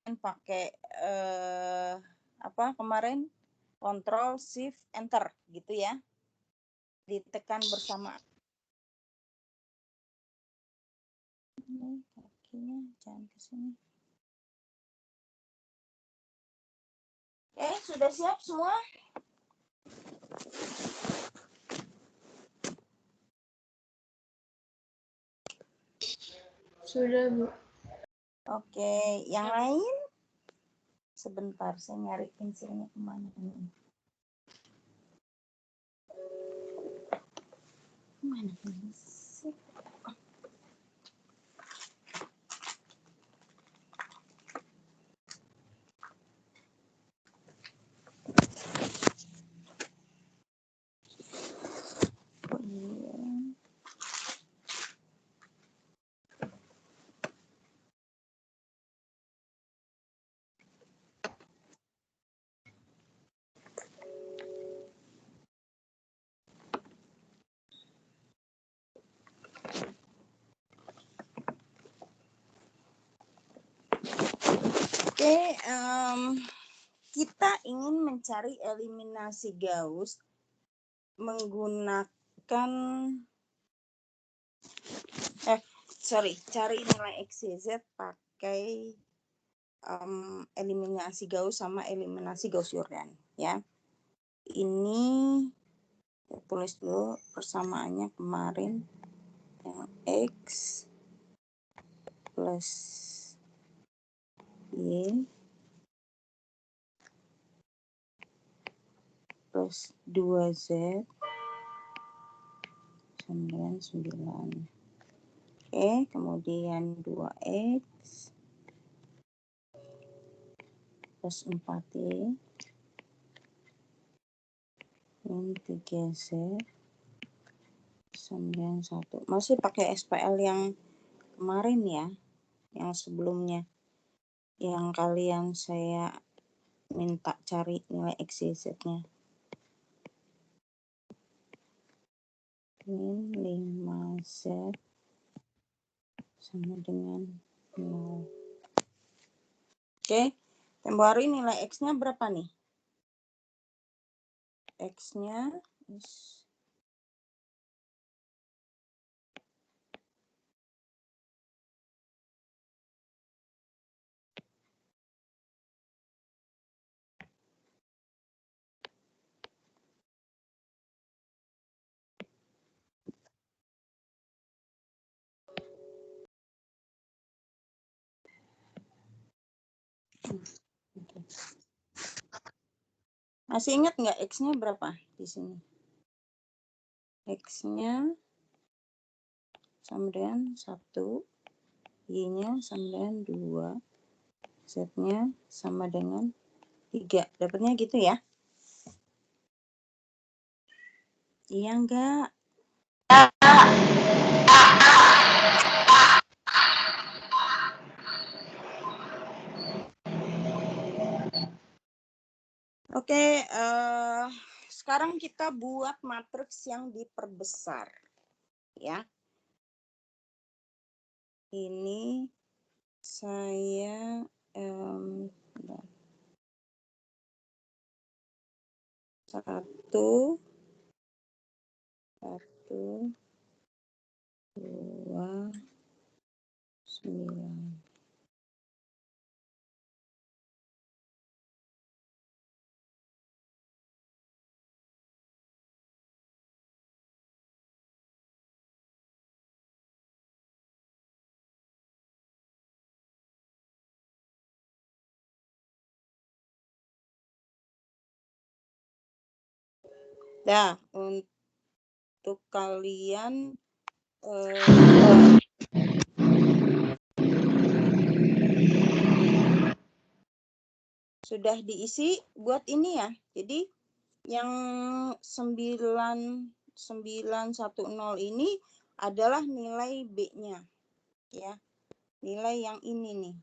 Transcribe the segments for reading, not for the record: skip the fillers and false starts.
pakai apa kemarin Ctrl Shift Enter gitu ya, ditekan bersama. Ini kakinya jangan ke sini. Sudah siap semua? Sudah, Bu. Oke, yang lain? Sebentar, saya nyari pensilnya kemana ini. Mana pensil? Oh iya. Oke, kita ingin mencari eliminasi Gauss menggunakan cari nilai X, Y, Z pakai eliminasi Gauss sama eliminasi Gauss-Jordan ya. Ini saya tulis dulu persamaannya kemarin, yang X plus Y plus 2Z 99. Oke, kemudian 2X plus 4Y min 3Z 91. Masih pakai SPL yang kemarin ya, yang sebelumnya, yang kalian saya minta cari nilai X, Y, Z-nya. Min 5Z sama dengan 0. Oke, tempo hari nilai X-nya berapa nih? X-nya masih ingat nggak X-nya berapa di sini? X-nya sama dengan 1, Y-nya sama dengan 2, Z-nya sama dengan 3. Dapatnya gitu ya? Iya enggak? Oke, sekarang kita buat matriks yang diperbesar. Ya. Ini saya 1, 2, 9. Nah, untuk kalian sudah diisi buat ini ya. Jadi yang 9910 ini adalah nilai B-nya. Ya. Nilai yang ini nih.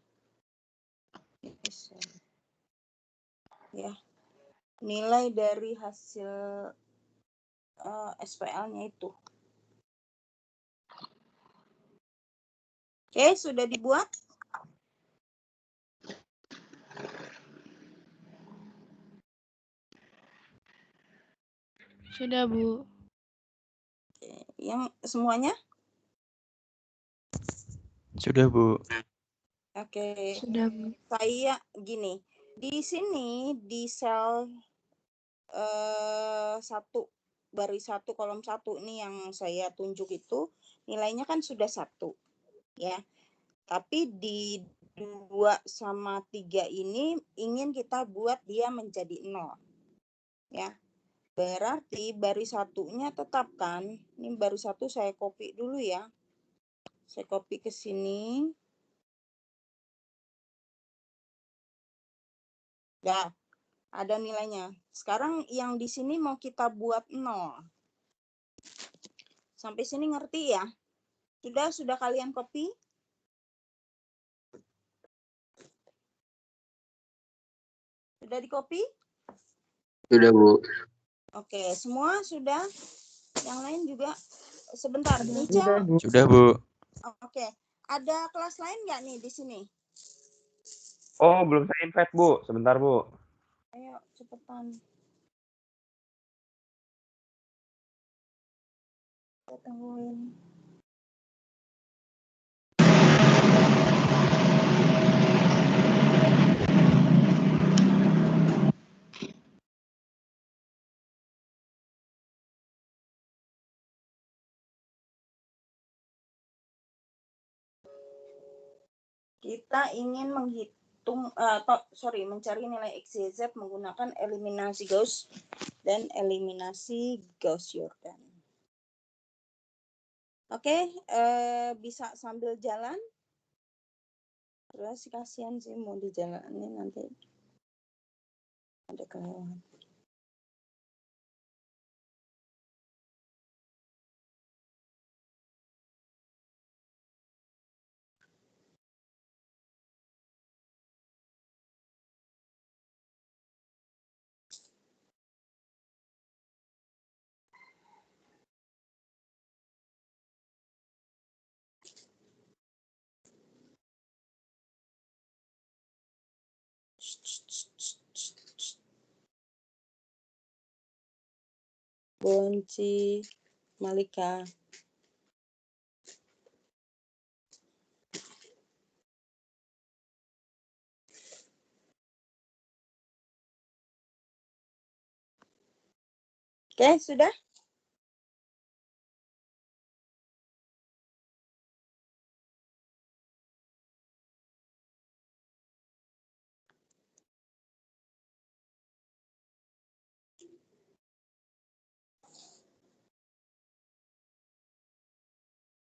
Ya. Nilai dari hasil SPL-nya itu. Oke, sudah dibuat? Sudah, Bu. Oke. Yang semuanya? Sudah, Bu. Oke. Sudah, Bu. Saya gini, di sini di sel 1 baris 1 kolom 1 ini yang saya tunjuk itu nilainya kan sudah 1 ya. Tapi di 2 sama 3 ini ingin kita buat dia menjadi 0 ya. Berarti baris satunya tetap kan. Ini baris 1 saya copy dulu ya. Saya copy ke sini. Dah, ada nilainya. Sekarang yang di sini mau kita buat 0. Sampai sini ngerti ya? Sudah kalian copy? Sudah di copy? Sudah, Bu. Oke, semua sudah? Yang lain juga? Sebentar, Nica. Sudah, Bu. Oke, ada kelas lain nggak nih di sini? Oh, belum saya invite, Bu. Sebentar, Bu. Ayo, cepetan. Kita tungguin. Kita ingin mencari nilai X, Y, Z menggunakan eliminasi Gauss dan eliminasi Gauss-Jordan. Oke, bisa sambil jalan. Terus kasihan sih mau dijalanin nanti ada kelewatan. Bonci, Malika. Oke, sudah?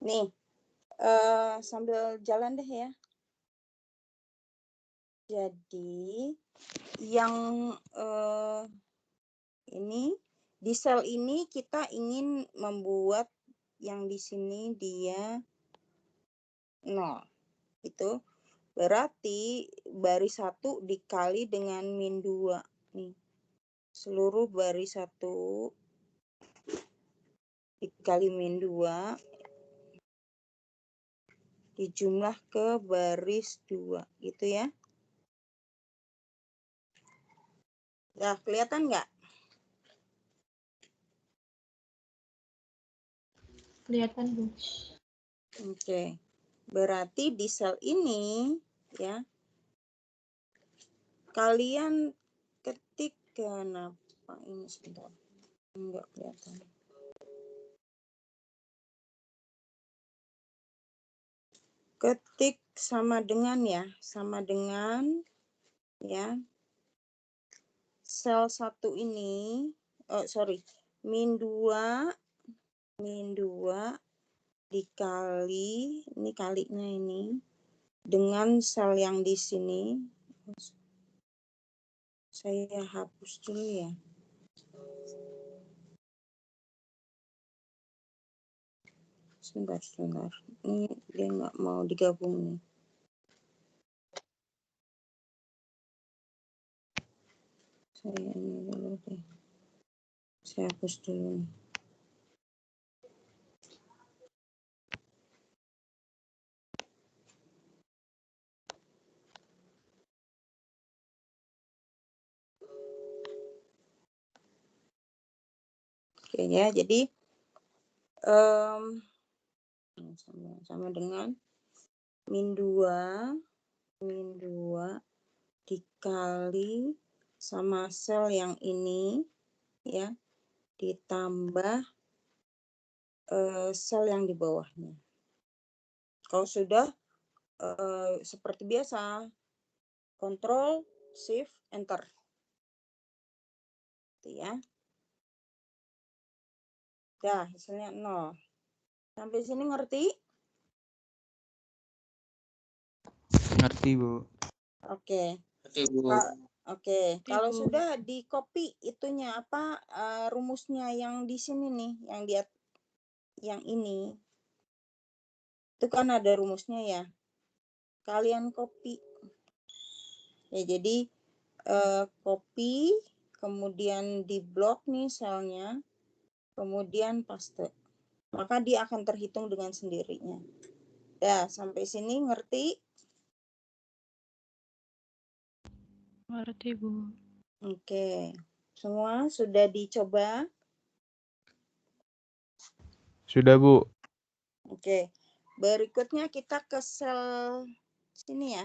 Nih, sambil jalan deh ya. Jadi, yang ini, di sel ini kita ingin membuat yang di sini dia 0. Itu berarti baris 1 dikali dengan min 2. Nih, seluruh baris 1 dikali min 2 dijumlah ke baris 2 gitu ya. Nah, kelihatan nggak? Kelihatan, Bu. Oke. Berarti di sel ini ya kalian ketik kenapa ini sebentar. Enggak kelihatan. Ketik sama dengan ya, sel 1 ini, min 2 dikali, ini kalinya ini, dengan sel yang di sini. Saya hapus dulu ya. Sebentar. Ini dia nggak mau digabung nih. Saya ini dulu deh. Saya hapus dulu nih. Oke ya, jadi sama dengan min 2 dikali sama sel yang ini ya, ditambah sel yang di bawahnya. Kalau sudah seperti biasa, Ctrl Shift Enter. Gitu ya. Dah, hasilnya 0. Sampai sini ngerti? Ngerti, Bu. Oke. Ngerti, Bu. Oke, kalau sudah di copy itunya apa rumusnya yang di sini nih, yang ini. Itu kan ada rumusnya ya. Kalian copy. Ya, jadi copy, kemudian di blok nih selnya, kemudian paste. Maka dia akan terhitung dengan sendirinya. Ya, sampai sini ngerti? Ngerti, Bu. Oke. Semua sudah dicoba? Sudah, Bu. Oke. Berikutnya kita ke sel sini ya.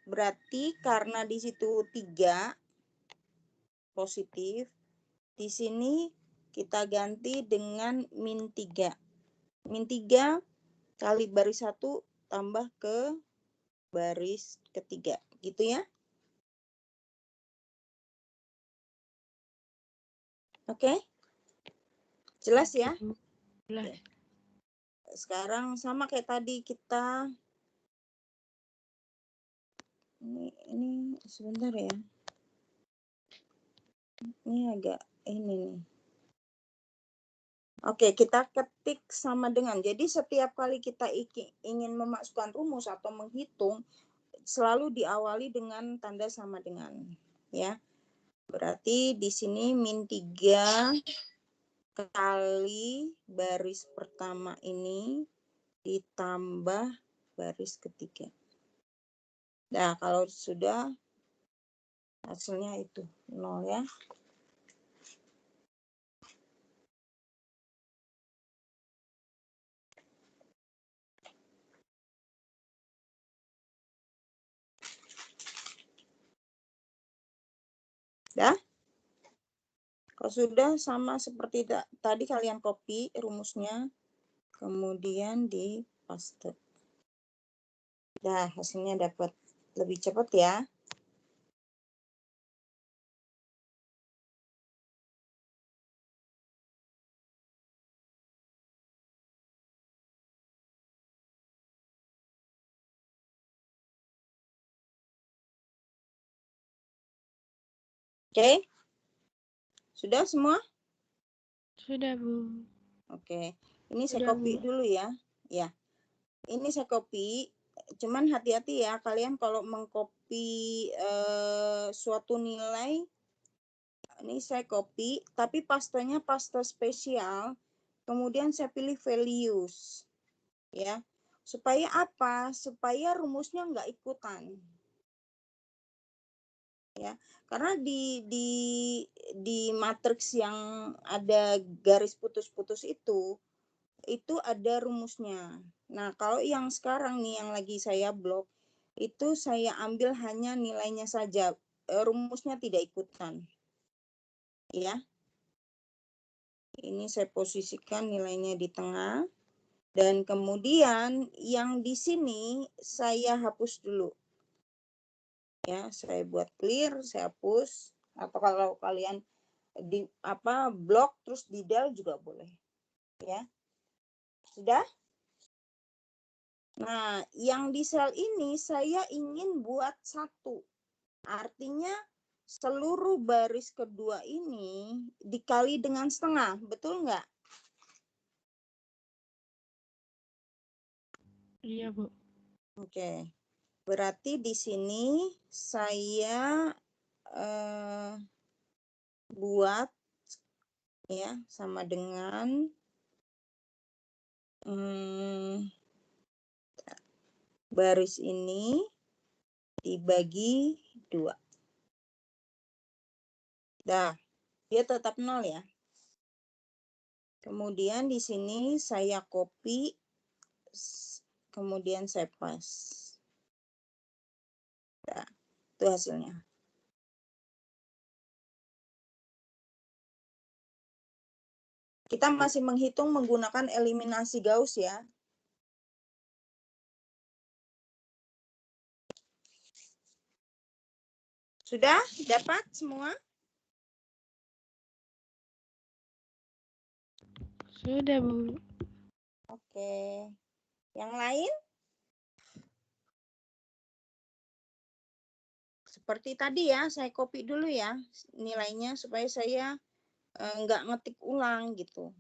Berarti karena di situ 3 positif, di sini kita ganti dengan min 3. Min 3 kali baris 1 tambah ke baris ketiga. Gitu ya. Oke? Jelas ya? Jelas. Sekarang sama kayak tadi kita ini sebentar ya. Ini agak ini nih. Oke, kita ketik sama dengan. Jadi setiap kali kita ingin memasukkan rumus atau menghitung, selalu diawali dengan tanda sama dengan. Ya. Berarti di sini min 3 kali baris pertama ini ditambah baris ketiga. Nah, kalau sudah hasilnya itu 0 ya. Dah? Kalau sudah sama seperti tadi kalian copy rumusnya, kemudian di paste. Dah, hasilnya dapat lebih cepat ya. Oke? Sudah semua? Sudah, Bu. Oke. Ini saya Sudah, copy Bu. dulu ya. Ya. Ini saya copy. Cuman hati-hati ya kalian kalau mengcopy suatu nilai. Ini saya copy, tapi pastenya paste spesial. Kemudian saya pilih values. Ya. Supaya apa? Supaya rumusnya nggak ikutan. Ya, karena di matriks yang ada garis putus-putus itu ada rumusnya. Nah, kalau yang sekarang nih yang lagi saya blok, itu saya ambil hanya nilainya saja, rumusnya tidak ikutan. Ya. Ini saya posisikan nilainya di tengah. Dan kemudian yang di sini saya hapus dulu. Ya, saya buat clear, saya hapus. Atau kalau kalian di blok terus di del juga boleh. Ya. Sudah? Nah, yang di sel ini saya ingin buat 1. Artinya seluruh baris kedua ini dikali dengan setengah. Betul nggak? Iya, Bu. Oke. Berarti di sini saya buat ya sama dengan baris ini dibagi 2. Dah, dia tetap 0 ya. Kemudian di sini saya copy, kemudian saya paste. Nah, itu hasilnya. Kita masih menghitung menggunakan eliminasi Gauss ya. Sudah dapat semua? Sudah, Bu. Oke. Yang lain? Seperti tadi ya, saya copy dulu ya nilainya supaya saya nggak ngetik ulang gitu.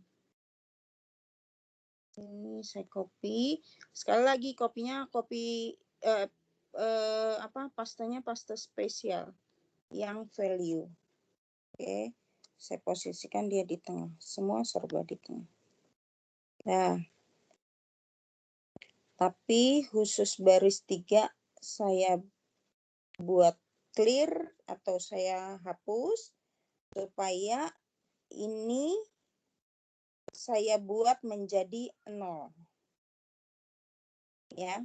Ini saya copy. Sekali lagi kopinya copy pastanya paste spesial yang value. Oke. Saya posisikan dia di tengah. Semua serba di tengah. Nah, tapi khusus baris 3 saya buat clear atau saya hapus supaya ini saya buat menjadi 0. Ya.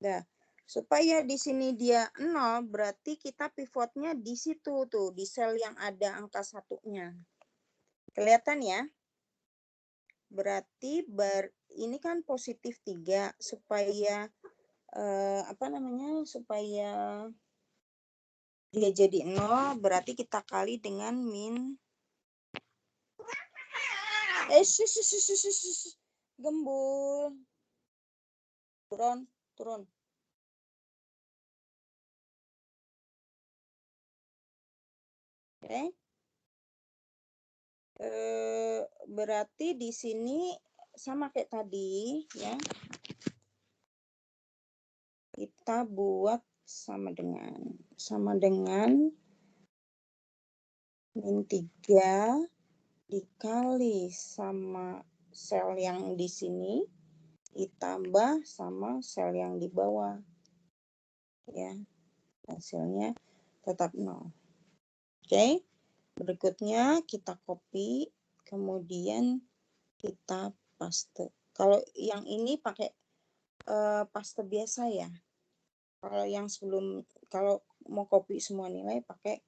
Nah, supaya di sini dia 0 berarti kita pivotnya di situ tuh, di sel yang ada angka 1-nya. Kelihatan ya? Berarti ini kan positif 3 supaya supaya dia jadi 0 berarti kita kali dengan min gembul. Turun. Oke. Berarti di sini sama kayak tadi ya. Kita buat sama dengan min 3 dikali sama sel yang di sini ditambah sama sel yang di bawah. Ya. Hasilnya tetap 0. Oke. Berikutnya kita copy, kemudian kita paste. Kalau yang ini pakai paste biasa ya. Kalau yang kalau mau copy semua nilai pakai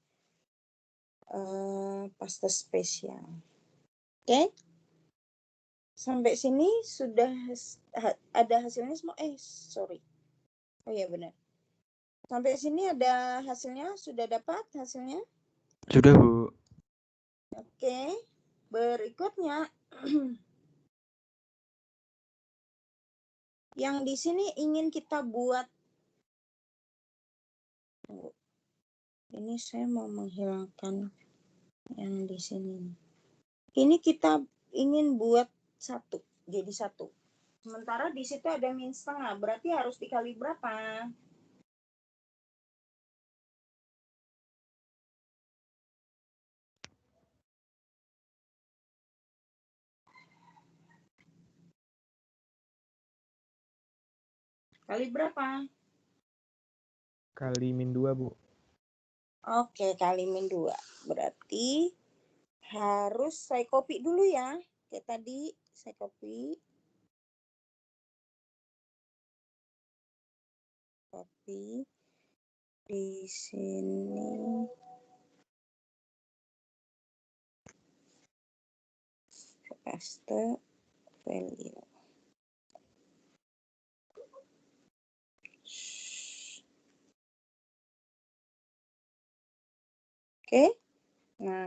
paste spesial. Oke? Sampai sini sudah ada hasilnya semua. Sorry. Oh iya benar. Sampai sini ada hasilnya, sudah dapat hasilnya? Sudah, Bu. Oke. Berikutnya yang di sini ingin kita buat. Ini saya mau menghilangkan yang di sini. Ini kita ingin buat 1, jadi 1. Sementara di situ ada min setengah, berarti harus dikali berapa? Kali berapa? Kali min 2, Bu. Oke, kali min 2. Berarti harus saya copy dulu ya. Kayak tadi saya copy. Copy. Di sini. Paste value. Oke. Nah,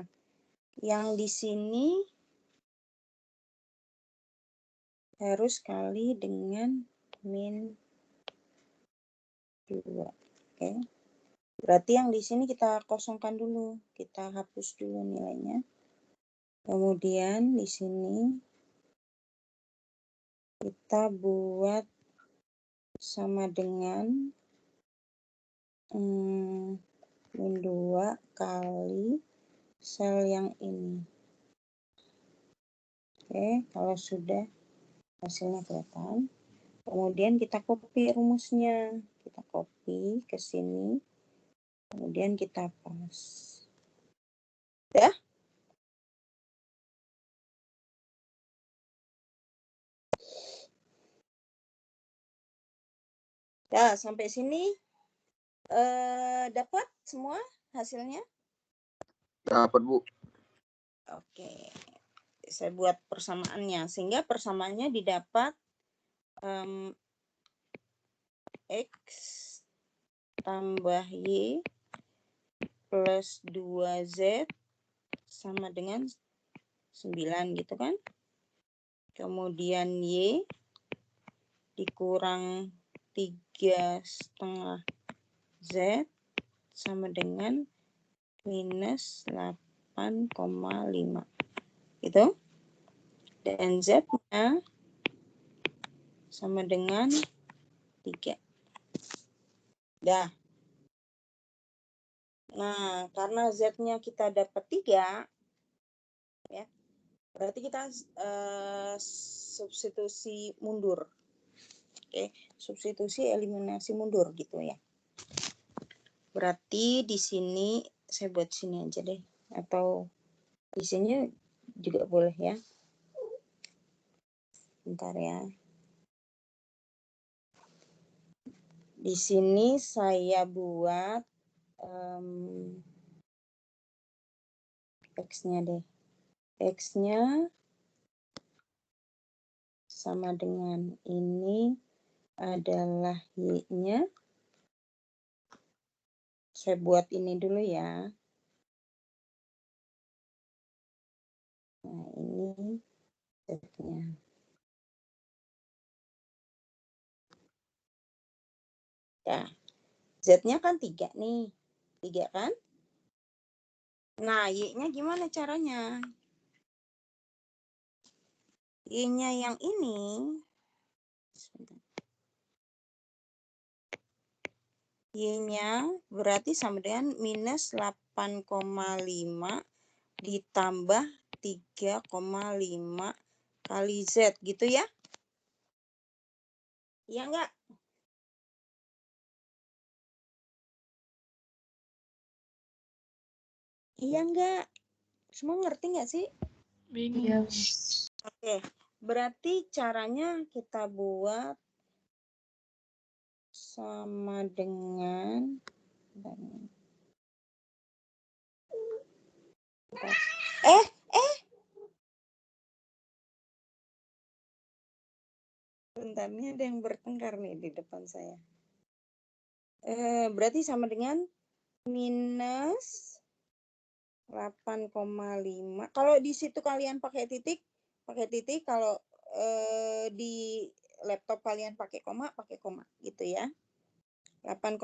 yang di sini harus kali dengan min 2. Oke. Berarti yang di sini kita kosongkan dulu. Kita hapus dulu nilainya. Kemudian di sini kita buat sama dengan min 2 kali sel yang ini. Oke, kalau sudah hasilnya kelihatan. Kemudian kita copy rumusnya. Kita Kita copy ke sini. Kemudian kita paste. Ya? Ya, sampai sini dapat semua hasilnya? Dapat, Bu. Oke. Saya buat persamaannya. Sehingga persamaannya didapat X tambah Y plus 2Z sama dengan 9 gitu kan. Kemudian Y dikurang 3,5 Z sama dengan minus 8,5. Gitu. Dan Z-nya sama dengan 3. Dah. Nah, karena Z-nya kita dapat 3, ya, berarti kita substitusi mundur. Oke, substitusi eliminasi mundur gitu ya. Berarti di sini saya buat sini aja deh, atau di sini juga boleh ya. Bentar ya. Di sini saya buat X-nya deh. X-nya sama dengan ini adalah Y-nya. Saya buat ini dulu ya. Nah, ini Z-nya. Ya, Z-nya kan 3 nih. 3 kan? Nah, Y-nya gimana caranya? Y-nya yang ini. Y-nya berarti sama dengan minus 8,5 ditambah 3,5 kali Z gitu ya? Iya enggak? Iya enggak? Semua ngerti enggak sih? Bingung. Oke, berarti caranya kita buat sama dengan bentar, ini ada yang bertengkar nih di depan saya. Berarti sama dengan minus 8,5. Kalau di situ kalian pakai titik. Kalau di laptop kalian pakai koma gitu ya. 8,5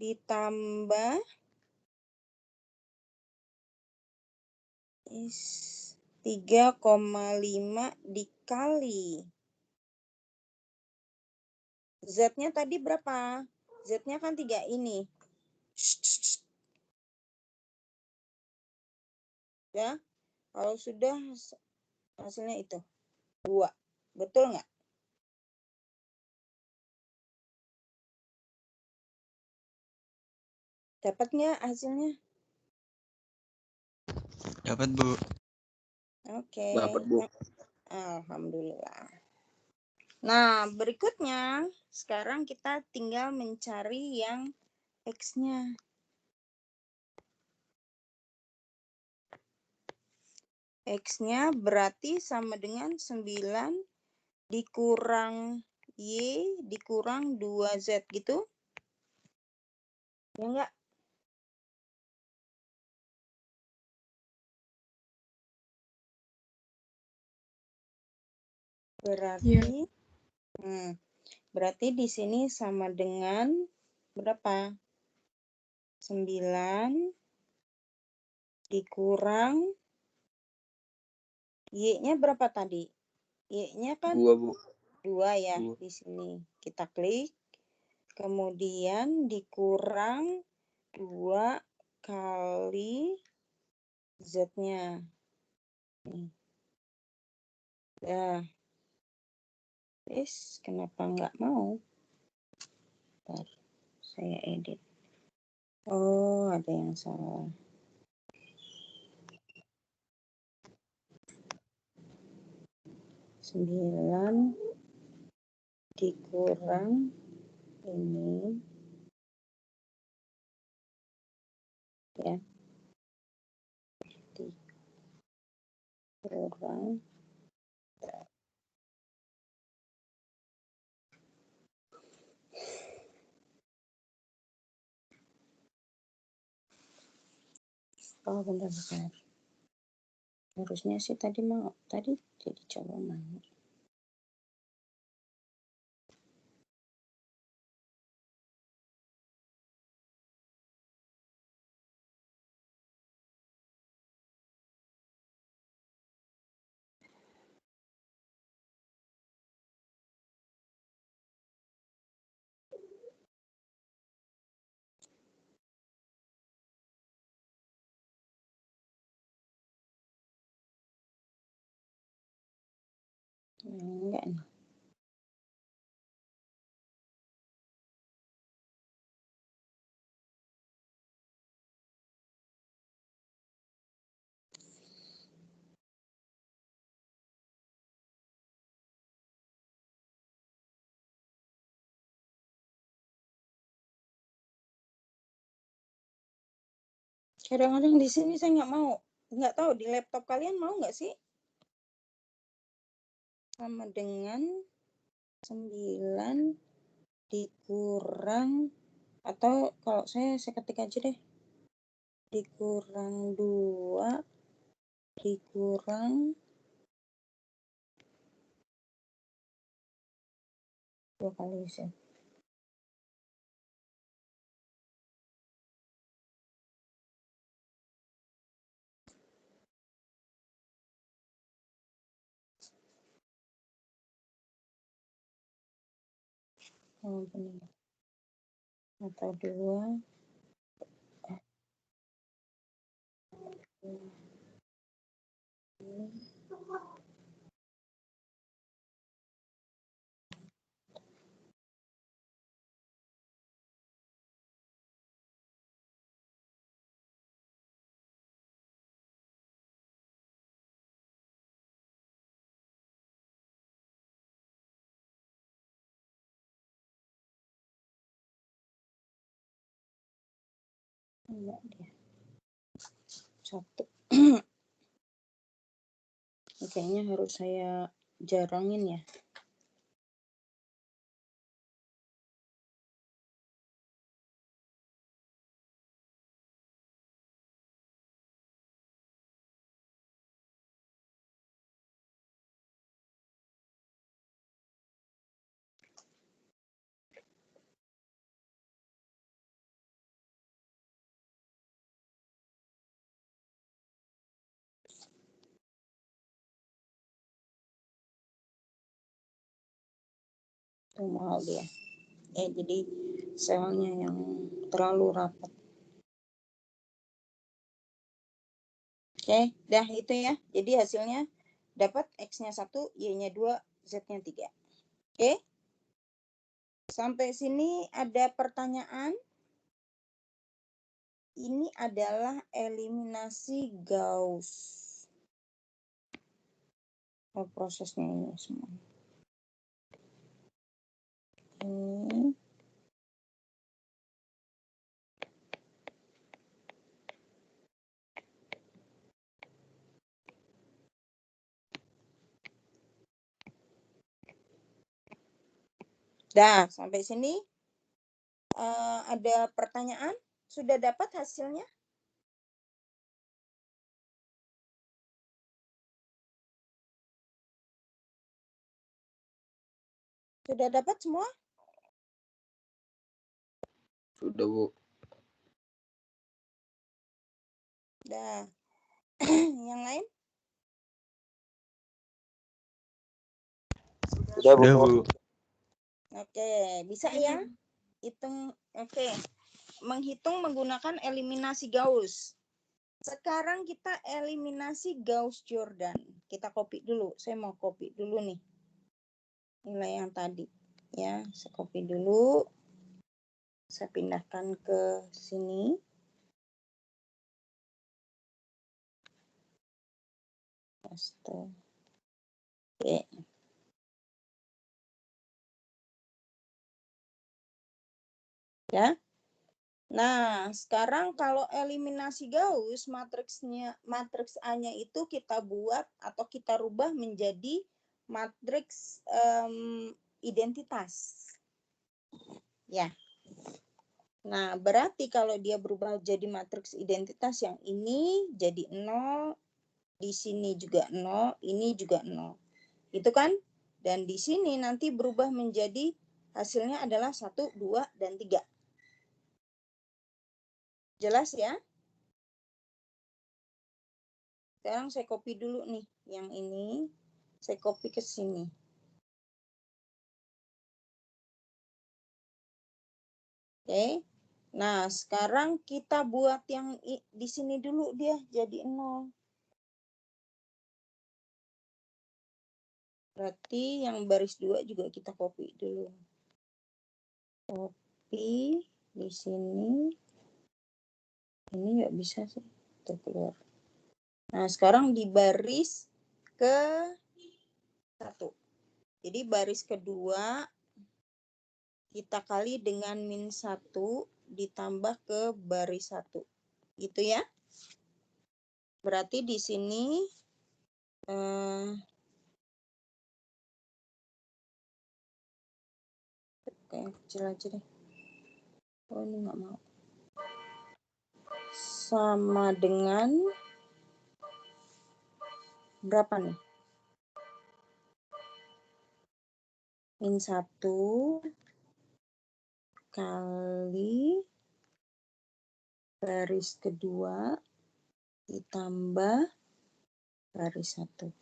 ditambah 3,5 dikali. Z-nya tadi berapa? Z-nya kan 3 ini. Ya, kalau sudah hasilnya itu 2. Betul nggak? Dapat nggak hasilnya? Dapat, Bu. Oke. Dapat, Bu. Alhamdulillah. Nah, berikutnya sekarang kita tinggal mencari yang X-nya. X-nya berarti sama dengan 9 dikurang Y dikurang 2Z gitu. Ya enggak? Berarti berarti di sini sama dengan berapa? 9 dikurang Y-nya berapa tadi? Y-nya kan 2, Bu. 2 ya 2. di sini. Kita klik. Kemudian dikurang 2 kali Z-nya. Ya. Kenapa nggak mau? Bentar, saya edit. Oh, ada yang salah. Sembilan dikurang ini ya, dikurang bentar. Harusnya sih tadi jadi coba mau. Enggak nih. Kadang-kadang di sini saya nggak tahu di laptop kalian mau nggak sih? Sama dengan 9 dikurang, atau kalau saya ketik aja deh. Dikurang 2 dikurang 2 kali bisa. Oh, benar. Atau 2 enggak dia. 1. Kayaknya harus saya jarangin ya. Itu mahal dia. Jadi selnya yang terlalu rapat. Oke, dah itu ya. Jadi hasilnya dapat X-nya 1, Y-nya 2, Z-nya 3. Oke. Sampai sini ada pertanyaan? Ini adalah eliminasi Gauss. Oh, prosesnya ini semua. Ini. Dah, sampai sini ada pertanyaan? Sudah dapat hasilnya? Sudah dapat semua? Sudah, Bu. Dah. Yang lain? Sudah, Bu. Udah, Bu. Oke, bisa ya? Hitung. Oke. Menghitung menggunakan eliminasi Gauss. Sekarang kita eliminasi Gauss-Jordan. Kita copy dulu. Saya mau copy dulu nih. Nilai yang tadi. Ya, saya copy dulu. Saya pindahkan ke sini. Paste. Oke. Ya. Nah, sekarang kalau eliminasi Gauss, matriks A-nya itu kita buat atau kita rubah menjadi matriks identitas. Ya. Nah, berarti kalau dia berubah jadi matriks identitas yang ini jadi 0, di sini juga 0, ini juga 0. Itu kan? Dan di sini nanti berubah menjadi hasilnya adalah 1, 2, dan 3. Jelas ya? Sekarang saya copy dulu nih. Yang ini saya copy ke sini. Oke. Nah, sekarang kita buat yang di sini dulu dia jadi 0. Berarti yang baris 2 juga kita copy dulu. Copy di sini. Ini nggak bisa sih. Terkeluar. Nah, sekarang di baris ke 1. Jadi baris kedua kita kali dengan -1 ditambah ke baris 1. Gitu ya. Berarti di sini kayak kecil aja deh. Oh, ini nggak mau. Sama dengan berapa nih? -1 kali baris kedua ditambah baris 1.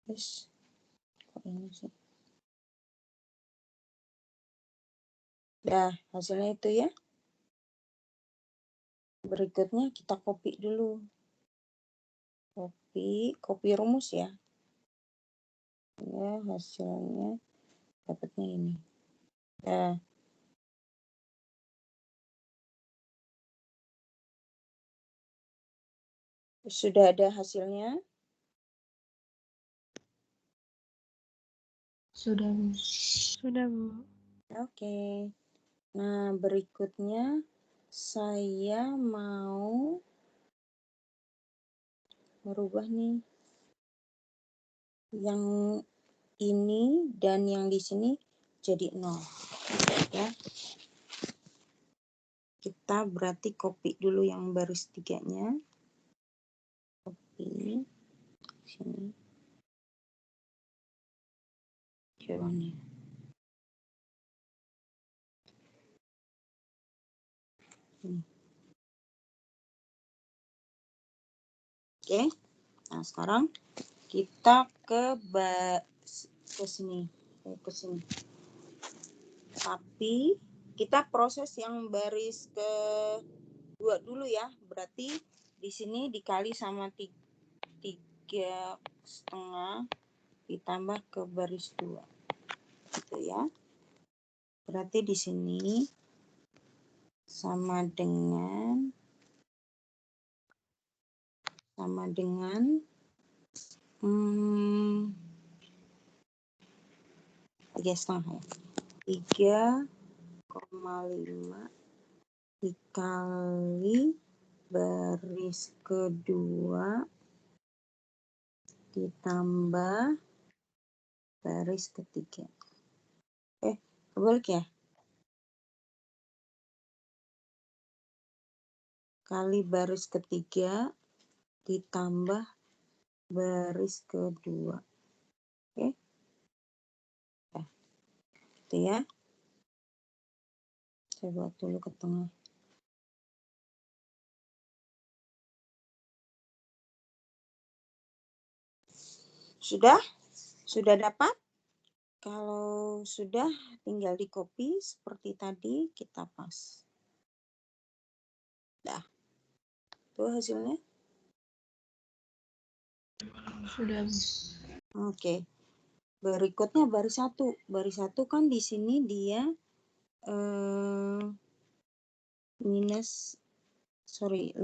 Terus, kok ini sih? Dah, hasilnya itu ya. Berikutnya kita copy dulu. Copy rumus ya. Ya, hasilnya dapatnya ini. Nah, sudah ada hasilnya? Sudah, Bu. Sudah, Bu. Oke. Nah, berikutnya saya mau merubah nih. Yang ini dan yang di sini jadi 0. Ya. Kita berarti copy dulu yang baris 3-nya. Copy sini. Jawabannya. Oke. Nah, sekarang kita ke sini. Ke sini. Tapi kita proses yang baris ke 2 dulu ya. Berarti di sini dikali sama 3,5 ditambah ke baris 2. Gitu ya. Berarti di sini sama dengan 3,5 ya. 3,5 dikali baris kedua ditambah baris ketiga. Kebalik ya? Kali baris ketiga ditambah baris kedua. Oke. Nah, itu ya. Saya buat dulu ke tengah. Sudah? Sudah dapat? Kalau sudah, tinggal di copy seperti tadi, kita pas. Dah. Itu hasilnya. Sudah, Bu. Oke. Berikutnya baris 1. Baris 1 kan di sini dia minus 5,5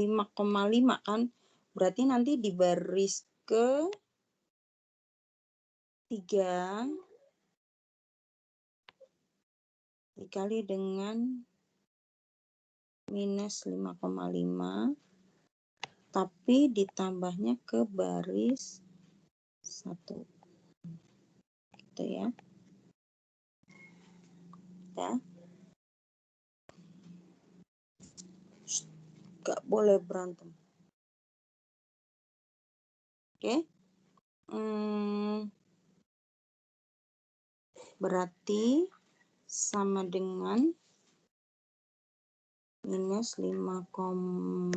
kan, berarti nanti di baris ke 3 dikali dengan minus 5,5 tapi ditambahnya ke baris 1 gitu ya. Gak boleh berantem. Oke. Berarti sama dengan minus 5,5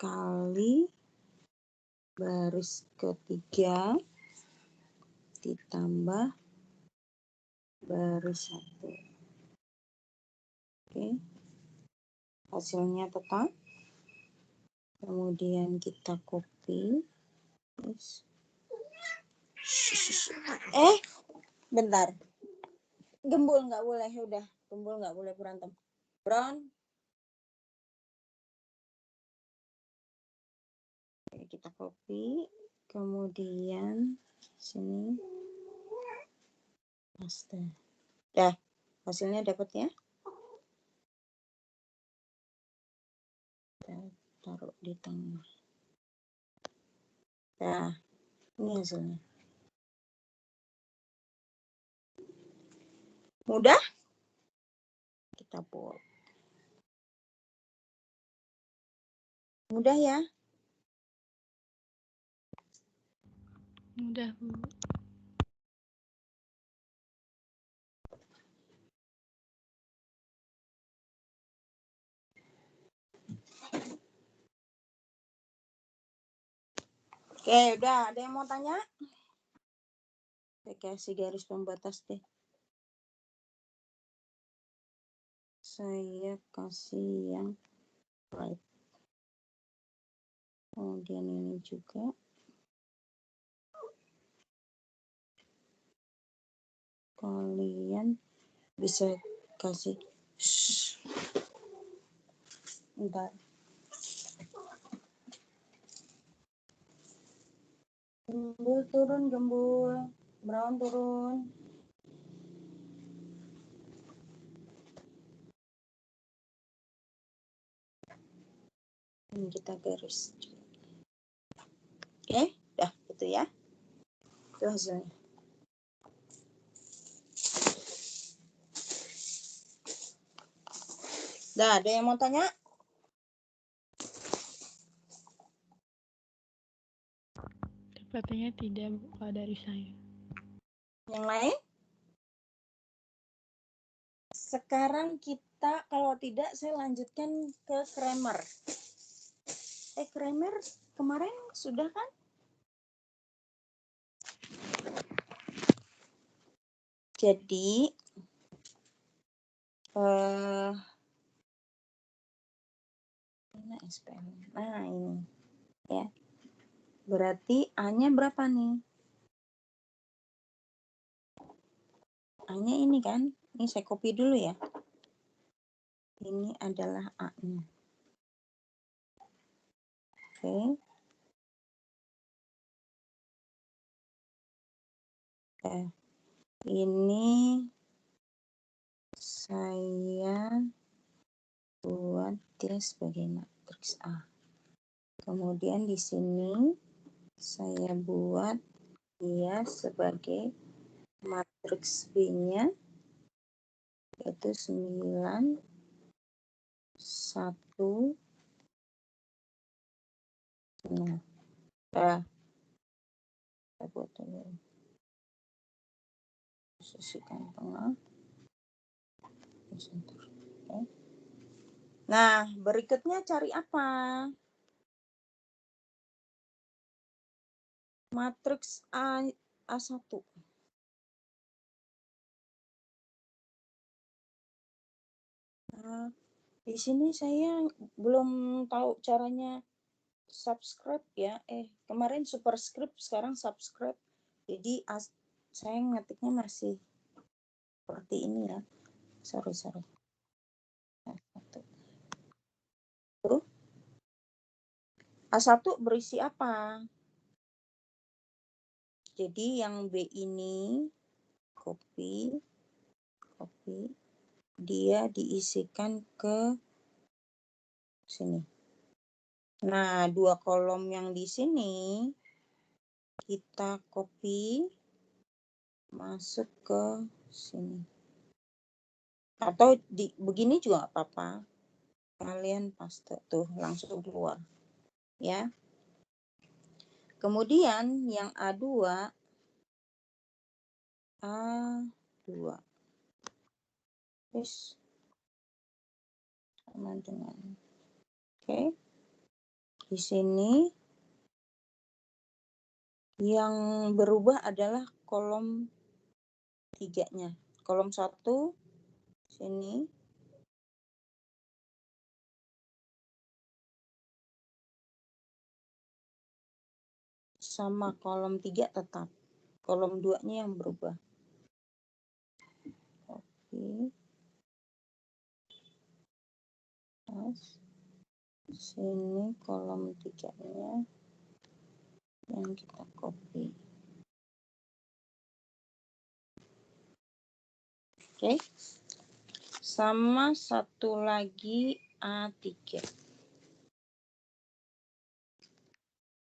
kali baris ketiga ditambah baris 1. Oke. Hasilnya tetap. Kemudian kita copy. Bentar. Gembul nggak boleh, udah. Gembul nggak boleh berantem. Brown. Oke, kita copy. Kemudian sini paste. Dah, hasilnya dapat ya. Kita taruh di tengah. Nah, ini hasilnya. Mudah? Kita bold. Mudah ya? Mudah, Bu. Oke, udah. Ada yang mau tanya? Saya kasih garis pembatas deh. Saya kasih yang right. Kemudian ini juga. Kalian bisa kasih bentar. Gembul turun, gembul. Brown turun. Ini kita garis. Oke, dah itu ya. Itu hasilnya. Dah, ada yang mau tanya? Sepertinya tidak, Bu, kalau dari saya. Yang lain? Sekarang kita, kalau tidak saya lanjutkan ke Kramer. Kramer kemarin sudah kan? Jadi nah ini ya. Berarti A-nya berapa nih? A-nya ini kan? Ini saya copy dulu ya. Ini adalah A-nya. Oke. Ini saya buat dia sebagai matriks A. Kemudian di sini saya buat dia sebagai matriks B-nya yaitu 9 1 nah saya buat dulu posisikan tengah. Oke. Nah, berikutnya cari apa? Matriks A1. Nah, di sini saya belum tahu caranya subscribe ya. Kemarin superscript, sekarang subscribe. Jadi saya ngetiknya masih seperti ini ya. Sorry. Tuh. A1 berisi apa? Jadi yang B ini copy, dia diisikan ke sini. Nah, 2 kolom yang di sini kita copy masuk ke sini. Atau begini juga nggak apa-apa. Kalian paste tuh langsung keluar. Ya. Kemudian yang A2 terus sama dengan oke. Di sini yang berubah adalah kolom 3-nya. Kolom 1 sini sama kolom 3 tetap. Kolom 2-nya yang berubah. Oke. Terus sini kolom 3-nya yang kita copy. Oke. Sama satu lagi A3.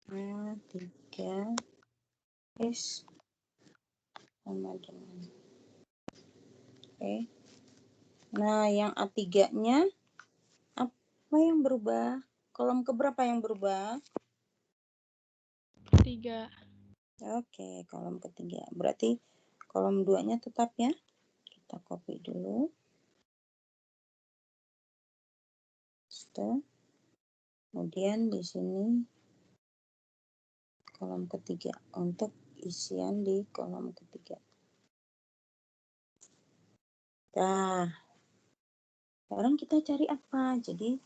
A3 is sama dengan oke. Nah, yang A3-nya apa yang berubah? Kolom keberapa yang berubah? 3. Oke, kolom ketiga. Berarti kolom 2-nya tetap ya. Kita copy dulu. Kemudian di sini kolom ketiga untuk isian di kolom ketiga. Nah, sekarang kita cari apa? Jadi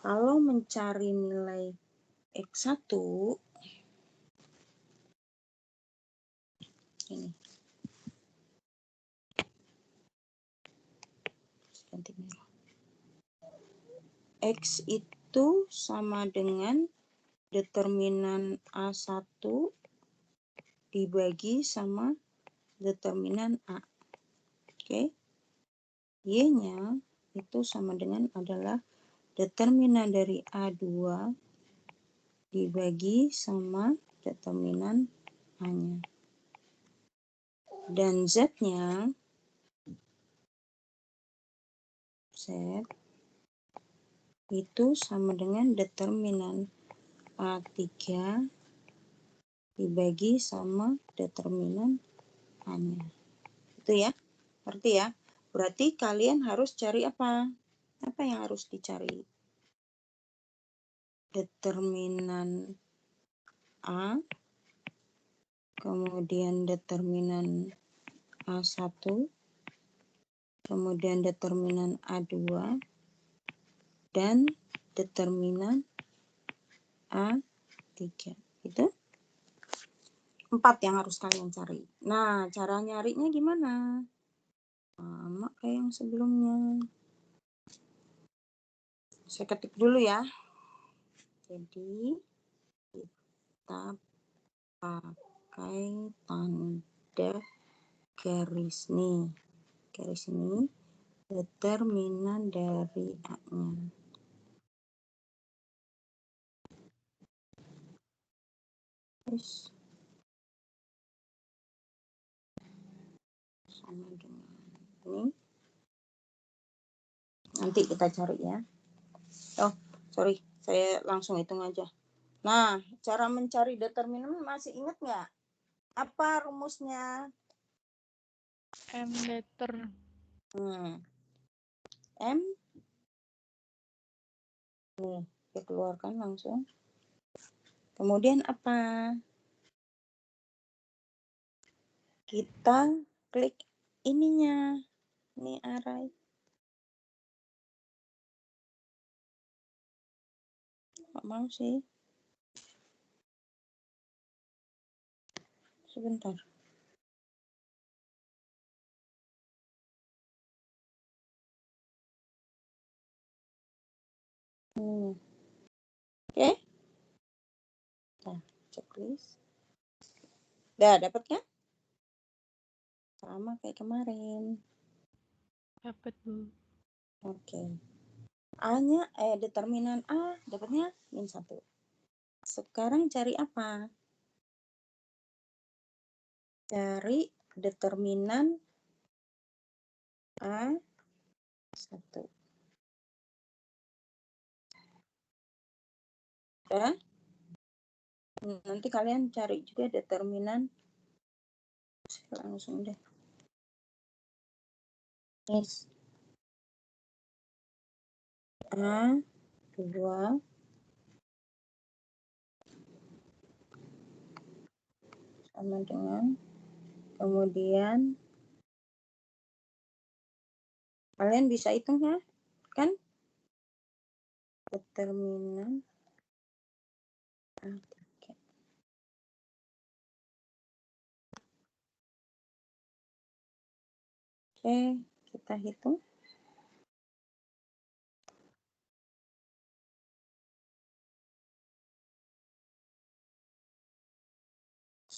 kalau mencari nilai X1 ini. X itu sama dengan determinan A1 dibagi sama determinan A. Oke. Y-nya itu sama dengan adalah determinan dari A2 dibagi sama determinan A-nya. Dan Z-nya Z itu sama dengan determinan A3 dibagi sama determinan A-nya. Itu ya. Ngerti ya? Berarti kalian harus cari apa? Apa yang harus dicari? Determinan A, kemudian determinan A1, kemudian determinan A2, dan determinan A3. Itu 4 yang harus kalian cari. Nah, cara nyarinya gimana? Sama kayak yang sebelumnya. Saya ketik dulu ya. Jadi, kita pakai tanda garis nih. Garis ini determinan dari A-nya. Terus sama dengan ini. Nanti kita cari ya. Oh, sorry. Saya langsung hitung aja. Nah, cara mencari determinan masih ingat nggak? Apa rumusnya? M letter. M. Nih, kita keluarkan langsung. Kemudian apa? Kita klik ininya. Ini array. Nggak mau sih. Sebentar. Oke. Nah, checklist. Udah dapat kan? Sama kayak kemarin. Dapat, Bu. Oke. A-nya, determinan A dapatnya -1. Sekarang cari apa? Cari determinan A1. Ya. Nanti kalian cari juga determinan. Langsung deh. Yes. A2 sama dengan, kemudian kalian bisa hitung ya, kan? Determinan A3. Oke, kita hitung.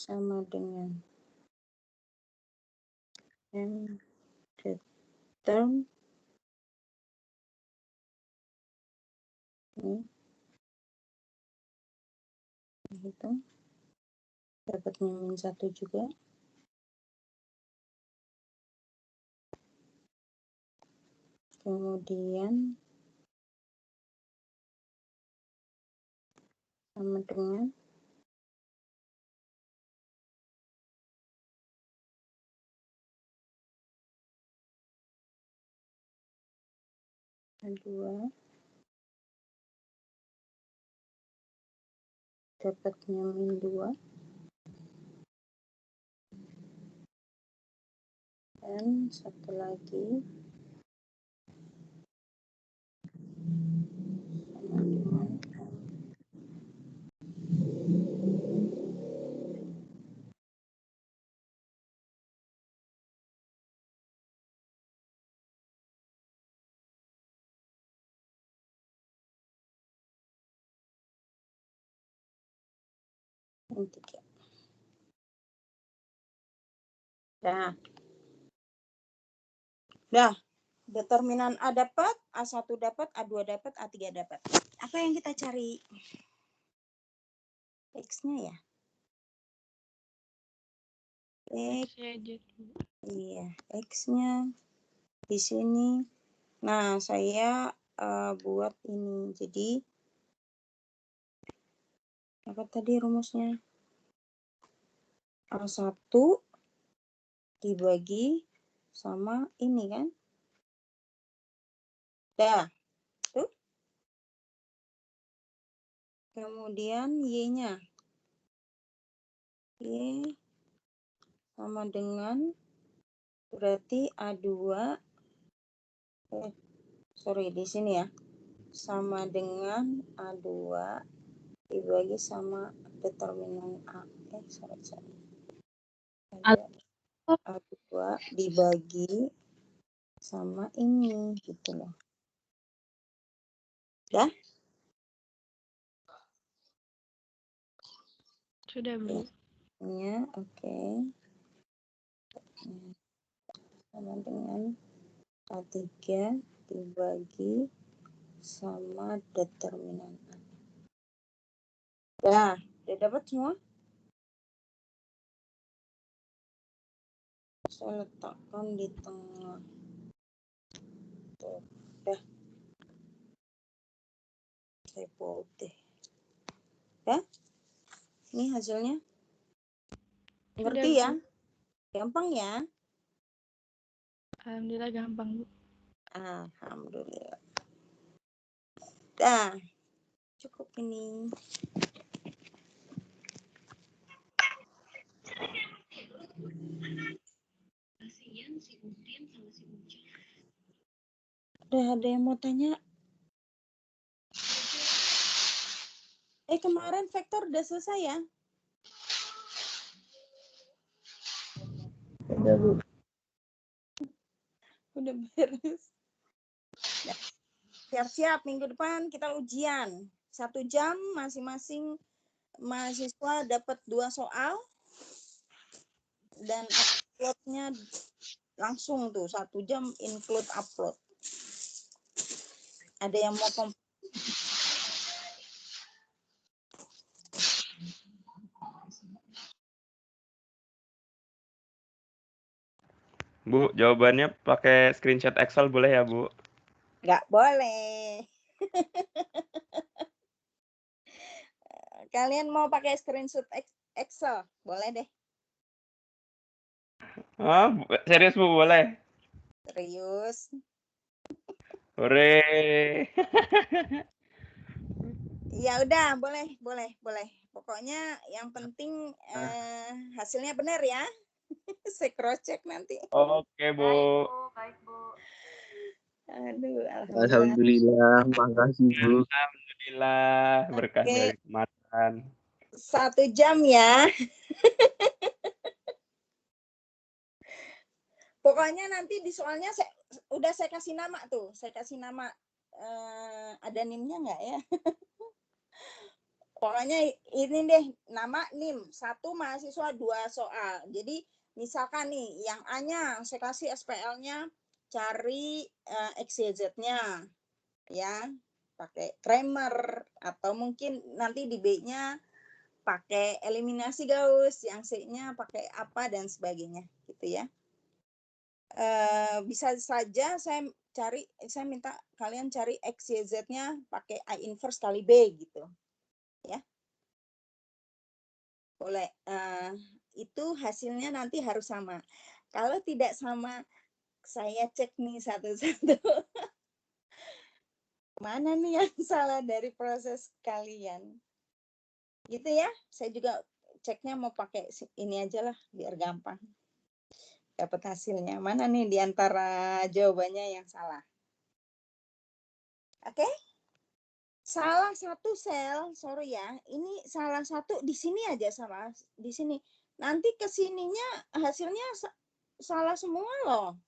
Sama dengan M term ini hitung, dapatnya -1 juga. Kemudian sama dengan A2 dapatnya -2 dan satu lagi sama dengan M3. Dah, determinan A dapat, A1 dapat, A2 dapat, A3 dapat. Apa yang kita cari? X-nya ya? X, aja, Bu. iya, X-nya di sini. Nah, saya buat ini. Jadi, apa tadi rumusnya? A1 dibagi sama ini kan? Dah, tuh. Kemudian Y-nya. Y sama dengan, berarti A2, sorry di sini ya, sama dengan A2 dibagi sama determinan A. Sorry. A2 dibagi sama ini, gitu loh. Dah? Sudah, Bu. Ya, oke. Sama dengan A3 dibagi sama determinan A. Dah, udah dapat semua? Saya letakkan di tengah. Tuh, dah. Saya bold deh. Ya? Ini hasilnya. Ngerti Sudah, ya? Bu. Gampang ya? Alhamdulillah gampang, Bu. Alhamdulillah. Dah, cukup ini. Udah ada yang mau tanya? Kemarin vektor udah selesai ya? Udah, Bu. Udah beres. Siap-siap, minggu depan kita ujian. 1 jam masing-masing mahasiswa dapat 2 soal. Dan uploadnya langsung tuh 1 jam include upload. Ada yang mau Bu, jawabannya pakai screenshot Excel boleh ya, Bu? Nggak boleh. Kalian mau pakai screenshot Excel? Boleh deh. Ah, serius Bu, boleh? Serius. Hore. Ya udah, boleh. Pokoknya yang penting hasilnya benar ya. Saya cross check nanti. Oke, Bu. Baik, Bu. Aduh, alhamdulillah. Alhamdulillah, makasih Bu. Alhamdulillah, berkah Oke. dari kemasan. 1 jam ya. Pokoknya nanti di soalnya saya kasih nama tuh. Saya kasih nama ada NIM-nya nggak ya? Pokoknya ini deh nama NIM 1 mahasiswa 2 soal. Jadi misalkan nih yang A-nya saya kasih SPL-nya cari XYZ-nya ya pakai Kramer atau mungkin nanti di B-nya pakai eliminasi Gauss, yang C-nya pakai apa dan sebagainya gitu ya. Bisa saja saya minta kalian cari XYZ-nya pakai I inverse kali B gitu ya. Boleh. Itu hasilnya nanti harus sama. Kalau tidak sama, saya cek nih satu-satu. Mana nih yang salah dari proses kalian? Gitu ya. Saya juga ceknya mau pakai ini aja lah, biar gampang. Dapat hasilnya. Mana nih di antara jawabannya yang salah? Oke? Salah satu sel, sorry ya. Ini salah satu di sini aja salah. Di sini. Nanti kesininya hasilnya salah semua loh.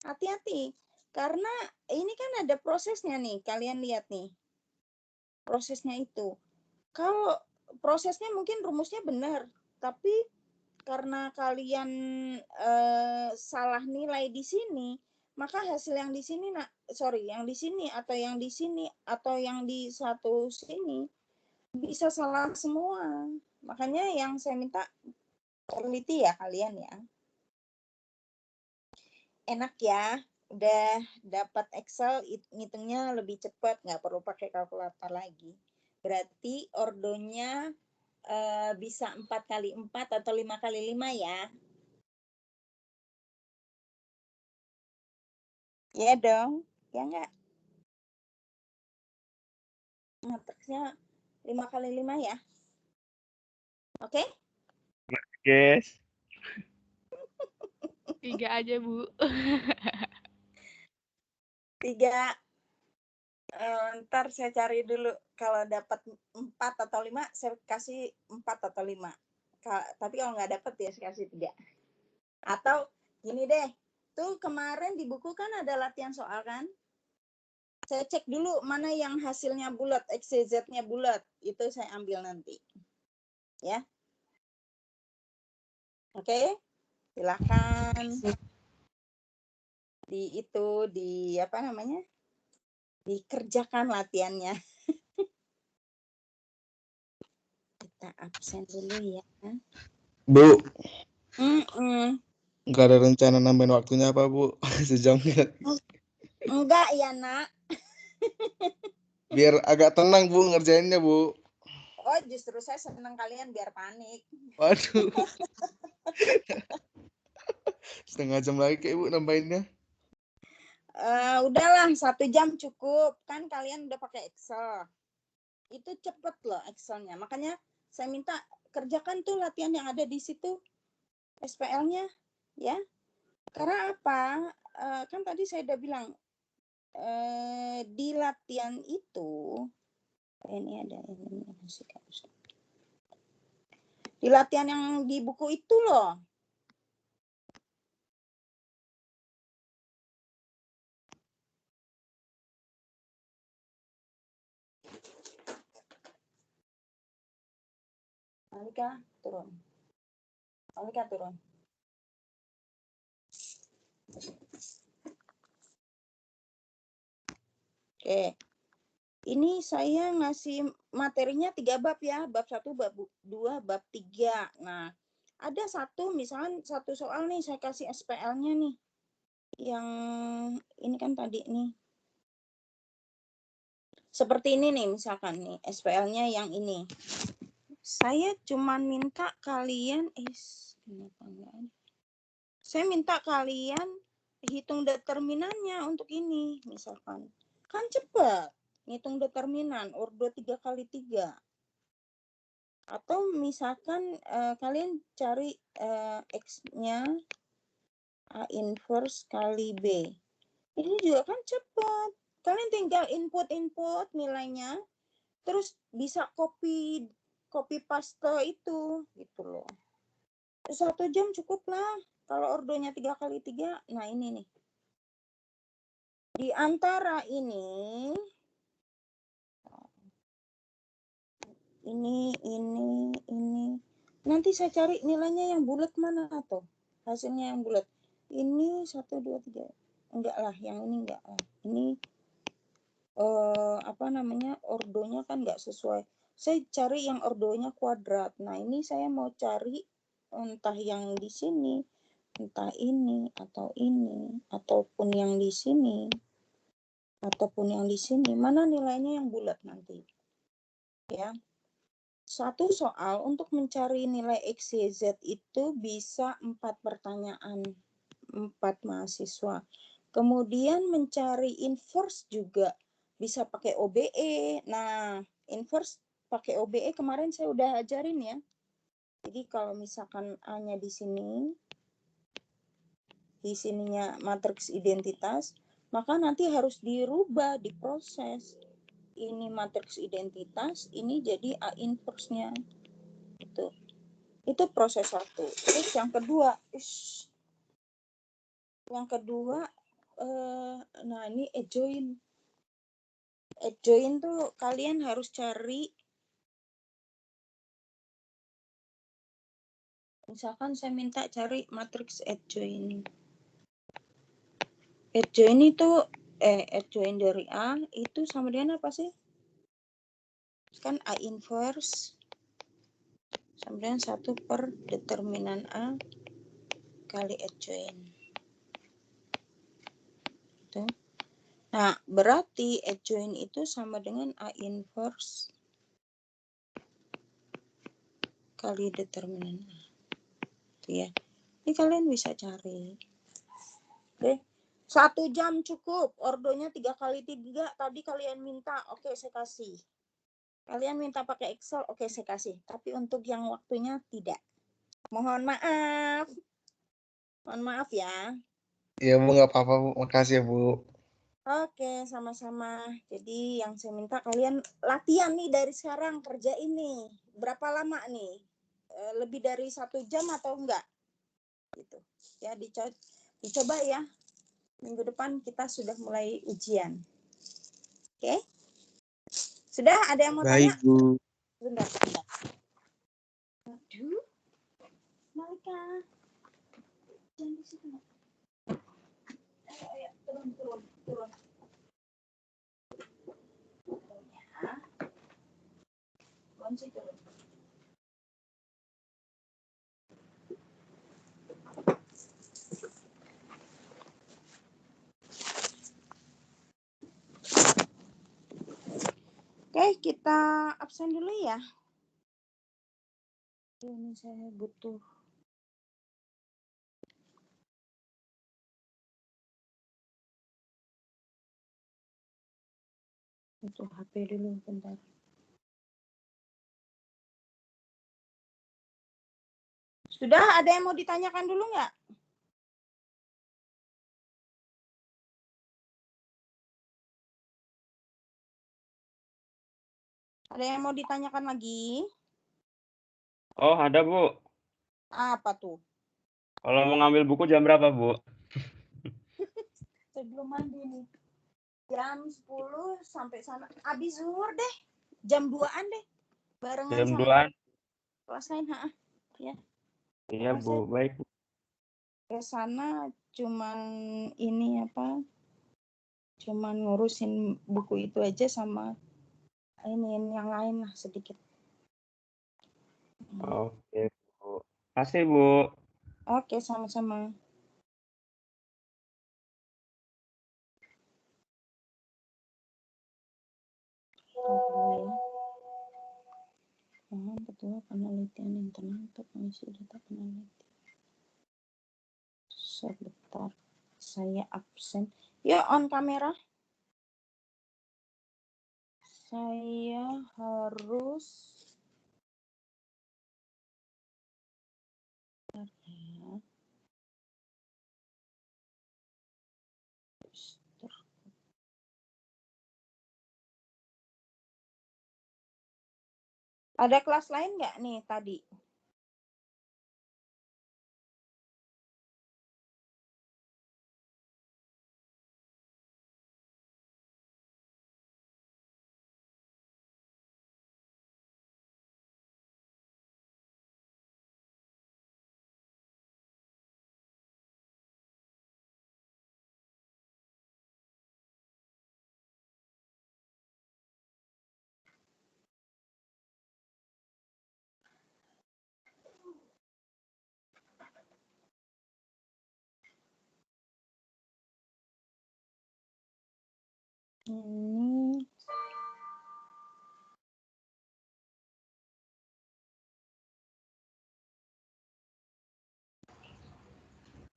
Hati-hati. Karena ini kan ada prosesnya nih. Kalian lihat nih. Prosesnya itu. Kalau prosesnya mungkin rumusnya benar. Tapi karena kalian salah nilai di sini, maka hasil yang di sini, yang di sini atau yang di sini atau yang di satu sini bisa salah semua. Makanya yang saya minta teliti ya kalian ya. Enak ya, udah dapat Excel, ngitungnya lebih cepat, nggak perlu pakai kalkulator lagi. Berarti ordonya bisa 4 kali 4 atau 5 kali 5 ya. Ya dong, ya enggak? Matriksnya 5 kali 5 ya. Oke? Guys. 3 aja, Bu. 3. Ntar saya cari dulu. Kalau dapat 4 atau 5, saya kasih 4 atau 5. Tapi kalau nggak dapat ya saya kasih 3. Atau gini deh, tuh kemarin di buku kan ada latihan soal kan? Saya cek dulu mana yang hasilnya bulat, XYZ-nya bulat. Itu saya ambil nanti. Ya. Oke? Silakan. Dikerjakan latihannya. Kita absen dulu ya. Bu, Nggak ada rencana nambahin waktunya apa, Bu? Sejam ya. Enggak ya, Nak. Biar agak tenang, Bu, ngerjainnya, Bu. Oh, justru saya senang kalian biar panik. Waduh. Setengah jam lagi kayak, Bu, nambahinnya. Udahlah, 1 jam cukup. Kan kalian udah pakai Excel. Itu cepet loh Excelnya. Makanya saya minta kerjakan tuh latihan yang ada di situ. SPL-nya. Ya. Karena apa? Kan tadi saya udah bilang. Di latihan itu. Ini ada. Di latihan yang di buku itu loh. Malika turun. Malika turun. Oke. Ini saya ngasih materinya 3 bab ya. Bab 1, bab 2, bab 3. Nah, ada satu misalkan satu soal nih saya kasih SPL-nya nih. Yang ini kan tadi nih. Seperti ini nih misalkan nih SPL-nya yang ini. Saya cuman minta kalian kenapa enggak ada? Saya minta kalian hitung determinannya untuk ini misalkan. Kan cepat ngitung determinan ordo 3 kali 3. Atau misalkan kalian cari X-nya A inverse kali B. Ini juga kan cepat. Kalian tinggal input nilainya, terus bisa copy paste itu, gitu loh. 1 jam cukup lah. Kalau ordonya 3 kali 3, nah ini nih. Di antara ini nanti saya cari nilainya yang bulat mana tuh, hasilnya yang bulat ini 1, 2, 3 enggak lah, yang ini enggak lah, ini ordonya kan enggak sesuai. Saya cari yang ordonya kuadrat. Nah ini saya mau cari entah yang di sini, entah ini atau ini, ataupun yang di sini, ataupun yang di sini, mana nilainya yang bulat nanti ya. Satu soal untuk mencari nilai X, Y, Z itu bisa 4 pertanyaan, 4 mahasiswa. Kemudian mencari inverse juga bisa pakai OBE. Nah, inverse pakai OBE kemarin saya udah ajarin ya. Jadi kalau misalkan A-nya di sininya matriks identitas, maka nanti harus dirubah, diproses. Ini matriks identitas, ini jadi A inverse-nya. Itu proses 1. Terus yang kedua, nah ini adjoint. Adjoint tuh kalian harus cari, misalkan saya minta cari matriks adjoint. Adjoint itu adjoint dari A itu sama dengan apa sih? Kan A inverse sama dengan 1 per determinan A kali adjoint. Tuh. Nah, berarti adjoint itu sama dengan A inverse kali determinan A. Itu ya. Ini kalian bisa cari. Oke. 1 jam cukup. Ordonya 3 kali 3. Tadi kalian minta, oke saya kasih. Kalian minta pakai Excel, oke saya kasih. Tapi untuk yang waktunya tidak. Mohon maaf. Mohon maaf ya. Ya Bu, nggak apa-apa Bu. Makasih ya Bu. Oke, sama-sama. Jadi yang saya minta kalian latihan nih dari sekarang, kerja ini. Berapa lama nih? Lebih dari 1 jam atau enggak? Gitu. Ya, dicoba ya. Minggu depan kita sudah mulai ujian. Oke? Sudah ada yang mau tanya? Baik, Bu. Bentar. Aduh. Malika. Jangan di situ. Ayo, turun. Ya. Turun. Oke, kita absen dulu ya. Ini saya butuh. Butuh HP dulu bentar. Sudah ada yang mau ditanyakan dulu nggak? Ada yang mau ditanyakan lagi? Oh, ada Bu. Apa tuh? Kalau mau ngambil buku jam berapa Bu? Sebelum mandi nih. Jam 10 sampai sana. Habis zuhur deh. Jam 2-an deh. Barengan Jam sama 2-an. kelas lain, ya. Iya Masa Bu, baik. ke sana cuman ini apa? Cuman ngurusin buku itu aja sama ini yang lain lah sedikit. Oke Bu. Kasih Bu. Oke, sama-sama. Betul penelitian internal untuk mengisi data penelitian. Sebentar, saya absen. Ya, on kamera. Saya harus ada kelas lain nggak nih tadi? Ini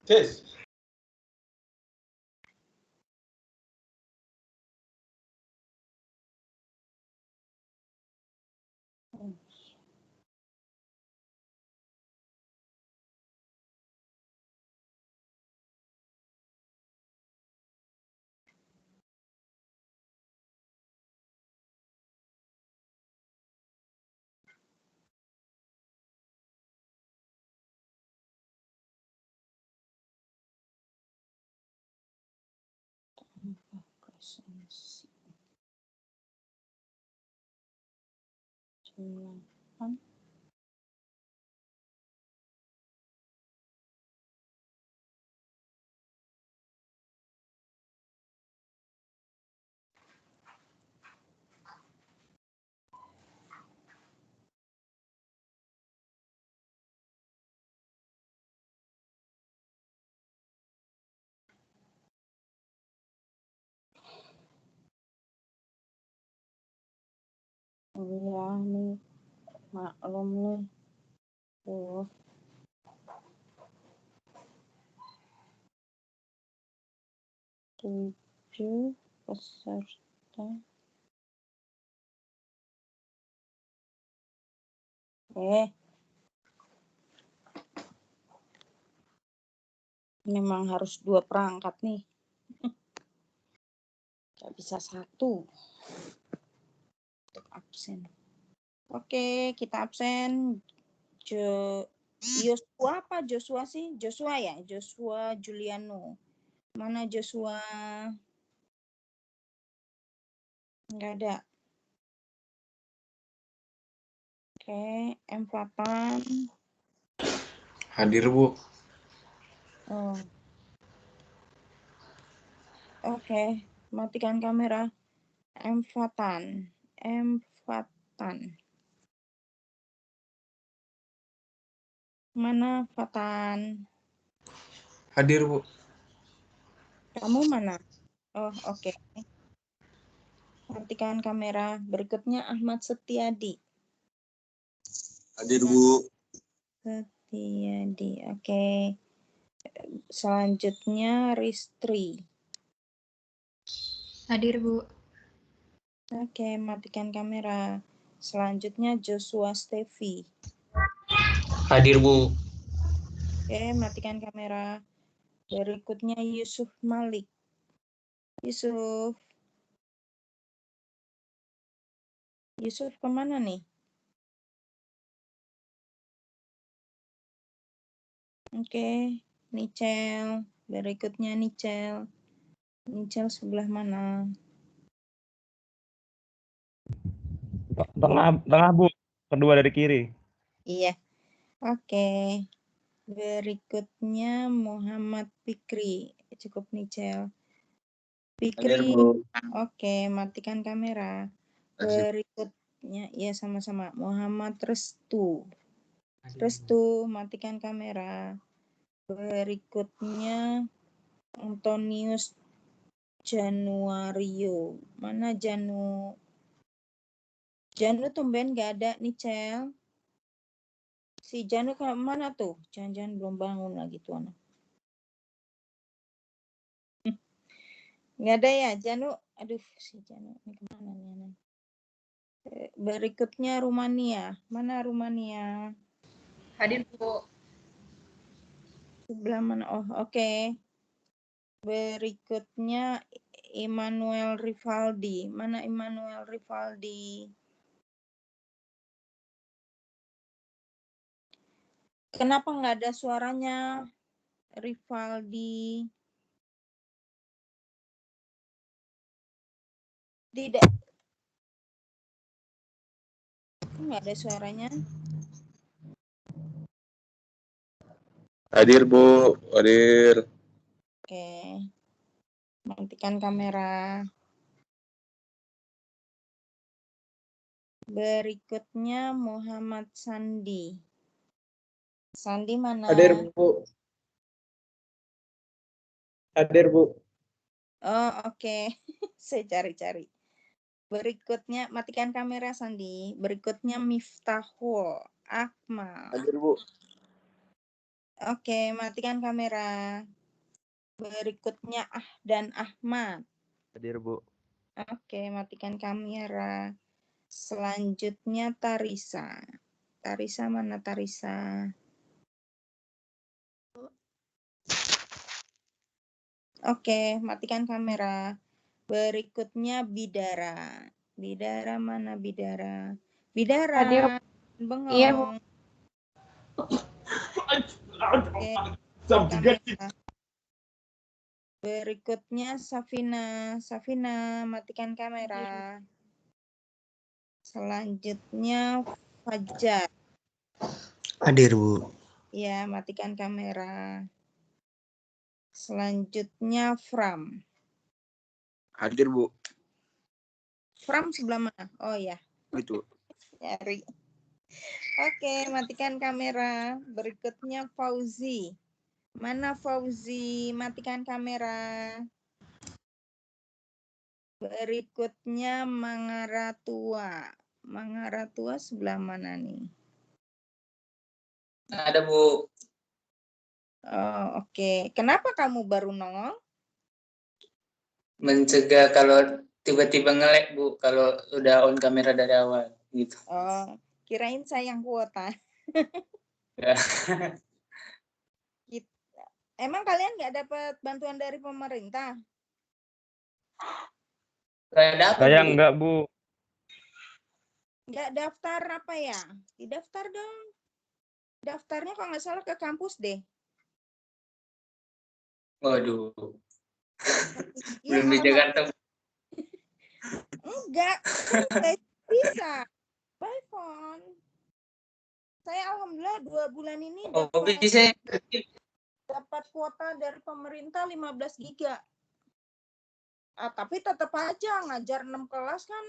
Sis. presensi. 8. Ya, nih maklum nih. Tuh. Tujuh peserta. Memang harus 2 perangkat nih. Gak bisa 1. Untuk absen. Oke, kita absen. Joshua apa Joshua sih? Joshua ya? Joshua Juliano. Mana Joshua? Enggak ada. Oke, M4-an. Hadir, Bu. Oh. Oke, matikan kamera. M4-an. Mana Fatan? Hadir, Bu. Kamu mana? Oh, oke. Matikan kamera. Berikutnya Ahmad Setiadi. Hadir, Bu. Setiadi. Oke. Selanjutnya Ristri. Hadir, Bu. Oke, matikan kamera. Selanjutnya Joshua Stevi. Hadir, Bu. Oke, matikan kamera. Berikutnya Yusuf Malik. Yusuf kemana nih? Oke, Nichel. Berikutnya Nichel. Nichel sebelah mana? Tengah Bu. Kedua dari kiri. Iya. Oke. Berikutnya Muhammad Fikri. Cukup nih, Cel. Hadir, Fikri. Bu. Oke, matikan kamera. Berikutnya, ya sama-sama. Muhammad Restu. Restu, matikan kamera. Berikutnya Antonius Januario. Mana Janu? Janu tumben gak ada nih, Cel. Si Janu ke mana tuh? Jangan-jangan belum bangun lagi tuh anak. Nggak ada ya, Janu. Aduh, si Janu. Ini kemana nih anak? Berikutnya Rumania. Mana Rumania? Hadir, Bu. Sebelah mana? Oh, oke. Berikutnya Immanuel Rivaldi. Mana Immanuel Rivaldi? Kenapa nggak ada suaranya? Rivaldi. Tidak. Kok nggak ada suaranya? Hadir, Bu. Hadir. Oke. Matikan kamera. Berikutnya Muhammad Sandi. Sandi mana? Hadir, Bu. Hadir, Bu. Oh, oke. Saya cari-cari. Berikutnya, matikan kamera Sandi. Berikutnya Miftahul Akmal. Hadir, Bu. Oke, matikan kamera. Berikutnya dan Ahmad. Hadir, Bu. Oke, matikan kamera. Selanjutnya Tarisa. Tarisa mana Tarisa? Oke, matikan kamera. Berikutnya Bidara. Bidara mana Bidara? Bidara. Hadir. Bengong. Iya, Bu. Oke, kamera. Berikutnya Safina. Safina, matikan kamera. Selanjutnya Fajar. Hadir, Bu. Ya, matikan kamera. Selanjutnya Fram. Hadir, Bu. Fram sebelah mana? Oh ya, Itu. nyari. Oke, matikan kamera. Berikutnya Fauzi. Mana Fauzi? Matikan kamera. Berikutnya Mangaratua. Mangaratua sebelah mana nih? Ada, Bu. Oh, oke. Kenapa kamu baru nongol? Mencegah kalau tiba-tiba nge-lag, Bu. Kalau udah on kamera dari awal. Gitu. Oh, kirain sayang kuota. Ya. Emang kalian nggak dapat bantuan dari pemerintah? Ada apa, Saya Bu? enggak, Bu. Nggak daftar apa ya? Didaftar dong. Daftarnya kalau nggak salah ke kampus deh. Waduh. Ya, Belum di Jakarta. enggak, kan nggak bisa. By phone. Saya alhamdulillah 2 bulan ini Oh, bisa. dapat kuota dari pemerintah 15 giga. Tapi tetap aja ngajar 6 kelas kan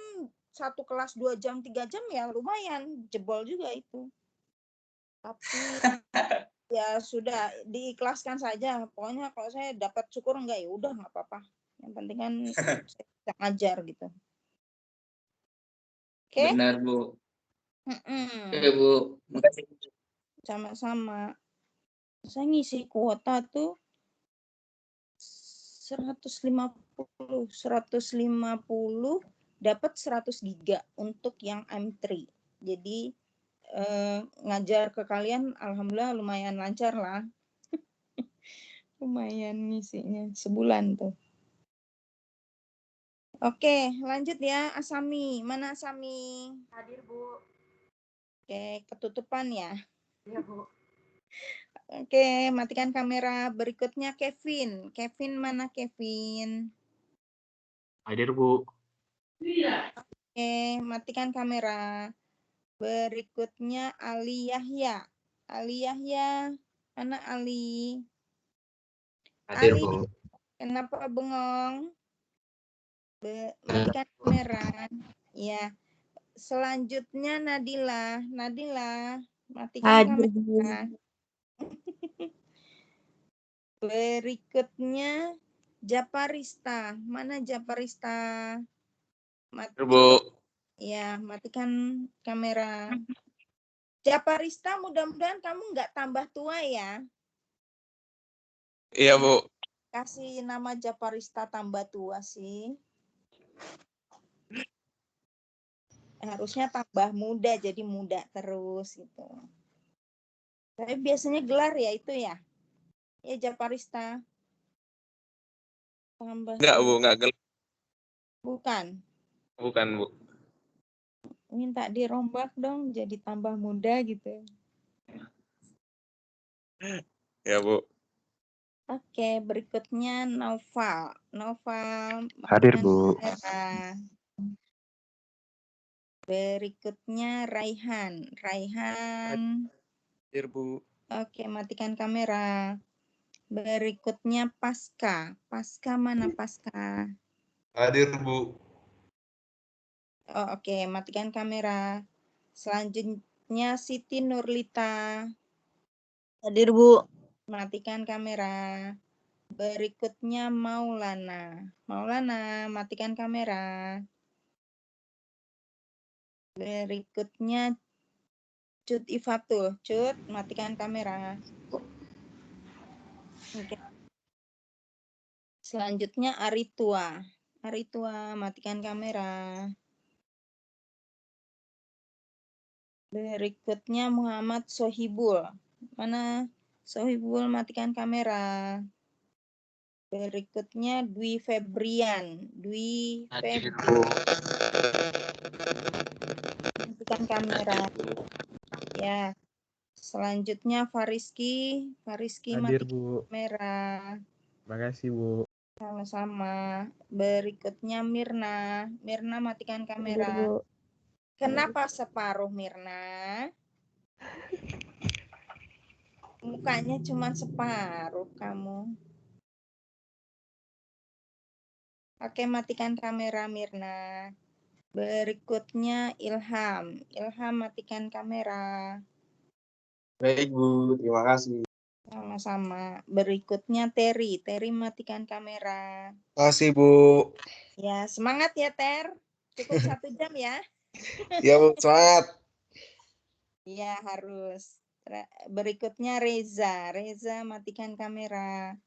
1 kelas 2 jam 3 jam ya lumayan jebol juga itu. Tapi ya sudah diikhlaskan saja. Pokoknya kalau saya dapat syukur enggak ya udah nggak apa-apa. Yang penting kan saya bisa ngajar gitu. Oke? Benar, Bu. Mm-mm. Oke, Bu. Makasih. Sama-sama. Saya ngisi kuota tuh 150 dapat 100 giga untuk yang M3. Jadi ngajar ke kalian alhamdulillah lumayan lancar lah. Lumayan ngisinya sebulan tuh. Oke, lanjut ya Asami. Mana Asami? Hadir, Bu. Oke, ketutupan ya. Iya, Bu. Oke, matikan kamera. Berikutnya Kevin. Kevin mana Kevin? Hadir, Bu. Oke, matikan kamera. Berikutnya Ali Yahya. Ali Yahya, mana Ali? Hadir, Ali, Bu. kenapa bengong? Matikan kamera. Ya. Selanjutnya Nadila. Nadila, matikan kamera. Berikutnya Japarista. Mana Japarista? Bu. Ya, matikan kamera. Japarista, mudah-mudahan kamu nggak tambah tua ya. Iya, Bu. Kasih nama Japarista tambah tua sih. Harusnya tambah muda, jadi muda terus gitu. Tapi biasanya gelar ya itu ya. Ya Japarista. Tambah Enggak, tua. Bu. Enggak gelap. Bukan. Bukan, Bu. Minta dirombak dong jadi tambah muda gitu. Ya, Bu. Oke, berikutnya Naufal. Naufal, Hadir, matikan Bu. kamera. Berikutnya Raihan. Raihan. Hadir, Bu. Oke, matikan kamera. Berikutnya Pasca. Pasca mana Pasca? Hadir, Bu. Oh, oke, matikan kamera. Selanjutnya Siti Nurlita. Hadir, Bu. Matikan kamera. Berikutnya Maulana. Maulana, matikan kamera. Berikutnya Cut Ifatul. Cut, matikan kamera. Oke. Selanjutnya Aritua. Aritua, matikan kamera. Berikutnya Muhammad Sohibul. Mana Sohibul, matikan kamera. Berikutnya Dwi Febrian. Dwi Hadir, Febrian. Bu. Matikan kamera. Ya. Selanjutnya Fariski. Fariski, Hadir, matikan Bu. kamera. Makasih, Bu. Sama-sama. Berikutnya Mirna. Mirna, matikan Hadir, kamera. Bu. Kenapa separuh Mirna? Mukanya cuma separuh kamu. Oke, matikan kamera Mirna. Berikutnya Ilham. Ilham, matikan kamera. Baik, Bu. Terima kasih. Sama-sama. Berikutnya Terry. Terry, matikan kamera. Makasih, Bu. Ya, semangat ya Ter. Cukup 1 jam ya. Ya, Bu. Semangat. Iya, harus. Berikutnya Reza. Reza, matikan kamera.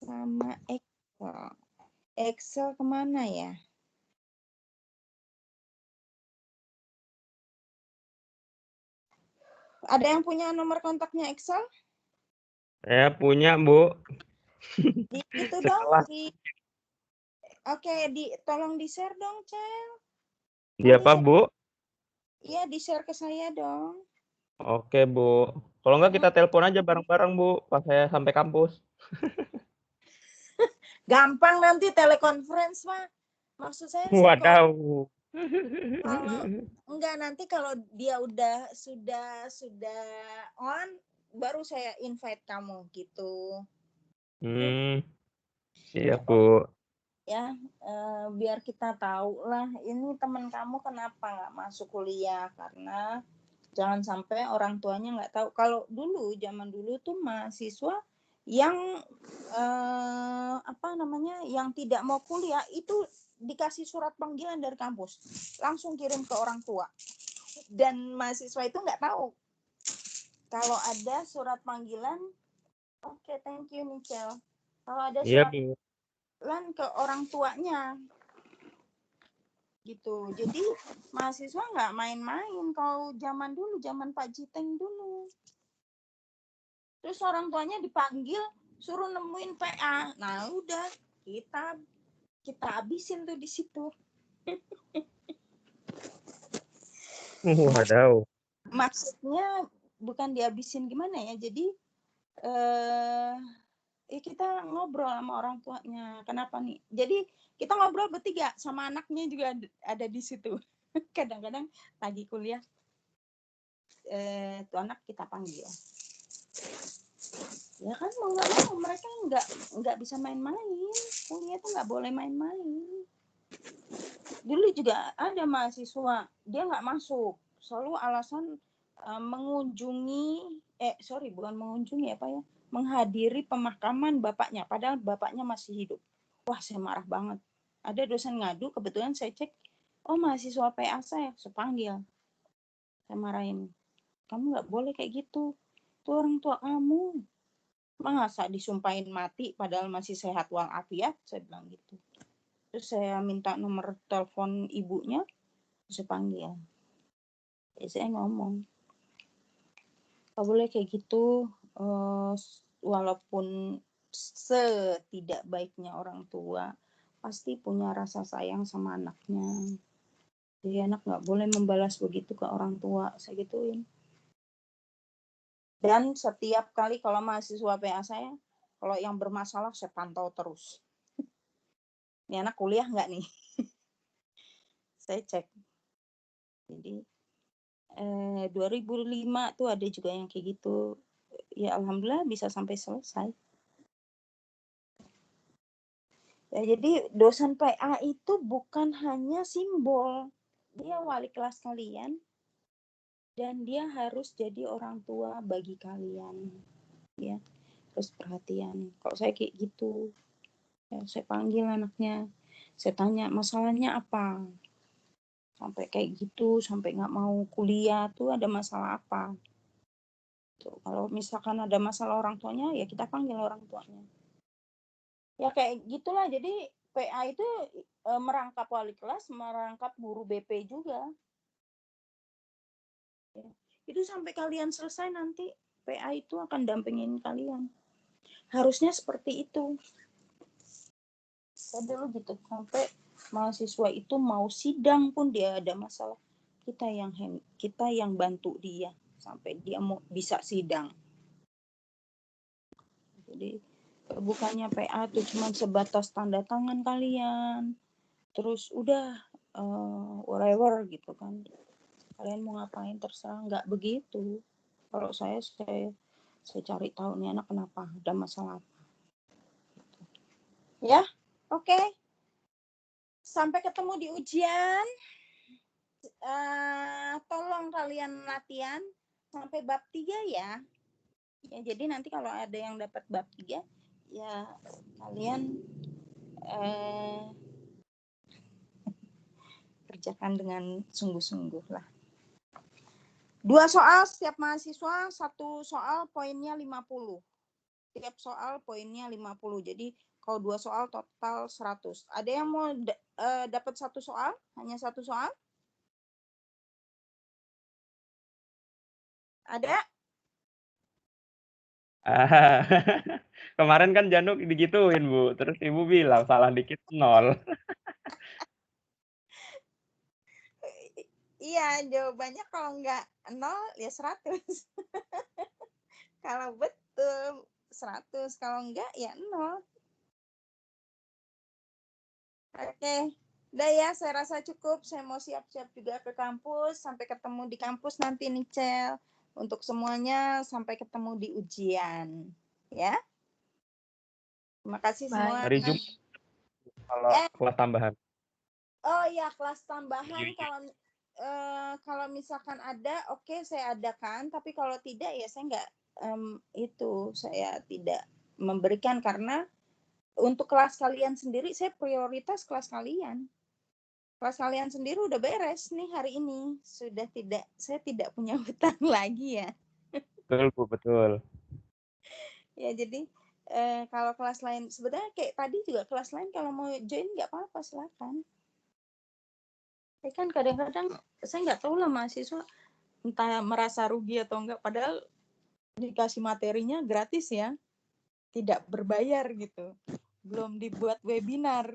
Sama Excel. Excel kemana ya? Ada yang punya nomor kontaknya Excel? Saya punya, Bu. Di itu Setelah dong. Oke, tolong di-share dong, Cel. dia apa, Bu? Iya, di-share ke saya dong. Oke, Bu. Kalau enggak kita telepon aja bareng-bareng, Bu, pas saya sampai kampus. Gampang nanti telekonferensi, Pak. Maksud saya sih Wadaw. kalau enggak nanti kalau dia sudah on baru saya invite kamu gitu. Iya, Bu. Ya, biar kita tahu lah ini teman kamu kenapa nggak masuk kuliah, karena jangan sampai orang tuanya nggak tahu. Kalau zaman dulu tuh mahasiswa yang yang tidak mau kuliah itu dikasih surat panggilan dari kampus, langsung kirim ke orang tua, dan mahasiswa itu nggak tahu kalau ada surat panggilan. Oke, thank you Nichel. Kalau ada Iya, surat Bu. panggilan ke orang tuanya gitu. Jadi mahasiswa nggak main-main kalau zaman dulu, zaman Pak Jiteng dulu. Terus orang tuanya dipanggil, suruh nemuin PA. Nah, udah kita habisin tuh di situ. Wadaw. Maksudnya bukan dihabisin gimana ya? Jadi kita ngobrol sama orang tuanya. Kenapa nih? Jadi kita ngobrol bertiga sama anaknya juga ada di situ. Kadang-kadang lagi kuliah. tuh anak kita panggil. Ya kan mau nggak mau mereka nggak bisa main-main, kuliah tuh nggak boleh main-main. Dulu juga ada mahasiswa dia nggak masuk, selalu alasan menghadiri pemakaman bapaknya, padahal bapaknya masih hidup. Wah, saya marah banget. Ada dosen ngadu, kebetulan saya cek, oh mahasiswa PA saya panggil. Saya marahin, kamu nggak boleh kayak gitu, itu orang tua kamu. Masa disumpahin mati padahal masih sehat walafiat, saya bilang gitu. Terus saya minta nomor telepon ibunya, saya panggil. Saya ngomong, nggak boleh kayak gitu, walaupun setidak baiknya orang tua pasti punya rasa sayang sama anaknya. Jadi anak nggak boleh membalas begitu ke orang tua, saya gituin. Dan setiap kali kalau mahasiswa PA saya, kalau yang bermasalah saya pantau terus. Ini anak kuliah nggak nih? Saya cek. Jadi 2005 tuh ada juga yang kayak gitu. Ya alhamdulillah bisa sampai selesai. Ya, jadi dosen PA itu bukan hanya simbol. Dia wali kelas kalian. Dan dia harus jadi orang tua bagi kalian. Ya, terus perhatian. Kalau saya kayak gitu, ya, saya panggil anaknya. Saya tanya masalahnya apa. Sampai kayak gitu, sampai nggak mau kuliah tuh ada masalah apa. Tuh, kalau misalkan ada masalah orang tuanya, ya kita panggil orang tuanya. Ya kayak gitulah. Jadi PA itu merangkap wali kelas, merangkap guru BP juga. Ya. Itu sampai kalian selesai nanti PA itu akan dampingin kalian. Harusnya seperti itu. Saya dulu gitu, sampai mahasiswa itu mau sidang pun dia ada masalah, kita yang bantu dia sampai dia mau bisa sidang. Jadi bukannya PA itu cuma sebatas tanda tangan kalian, terus udah whatever gitu kan, kalian mau ngapain terserah, nggak begitu. Kalau saya cari tahu nih anak kenapa, ada masalah apa. Ya, oke. Sampai ketemu di ujian. Tolong kalian latihan sampai bab 3 ya. Ya, jadi nanti kalau ada yang dapat bab 3, ya kalian kerjakan dengan sungguh-sungguh lah. 2 soal setiap mahasiswa, 1 soal poinnya 50. Setiap soal poinnya 50. Jadi kalau 2 soal total 100. Ada yang mau dapat 1 soal? Hanya 1 soal? Ada? Kemarin kan Januk digituin, Bu. Terus Ibu bilang salah dikit 0. Iya, jawabannya kalau nggak 0 ya 100. Kalau betul 100, kalau enggak ya 0. Oke. Udah ya, saya rasa cukup. Saya mau siap-siap juga ke kampus. Sampai ketemu di kampus nanti nih, Cel. Untuk semuanya, sampai ketemu di ujian. Ya. Terima kasih semua. Hari Jumat kalau kelas tambahan. Oh ya, kelas tambahan kalau misalkan ada, oke, saya adakan. Tapi kalau tidak ya saya nggak saya tidak memberikan, karena untuk kelas kalian sendiri saya prioritas kelas kalian. Kelas kalian sendiri udah beres nih hari ini. Saya tidak punya hutang lagi ya. Betul, Bu, betul. Ya, jadi kalau kelas lain, sebenarnya kayak tadi juga kelas lain kalau mau join nggak apa-apa, silakan. Kan kadang-kadang saya nggak tahu lah mahasiswa entah merasa rugi atau enggak, padahal dikasih materinya gratis ya, tidak berbayar gitu, belum dibuat webinar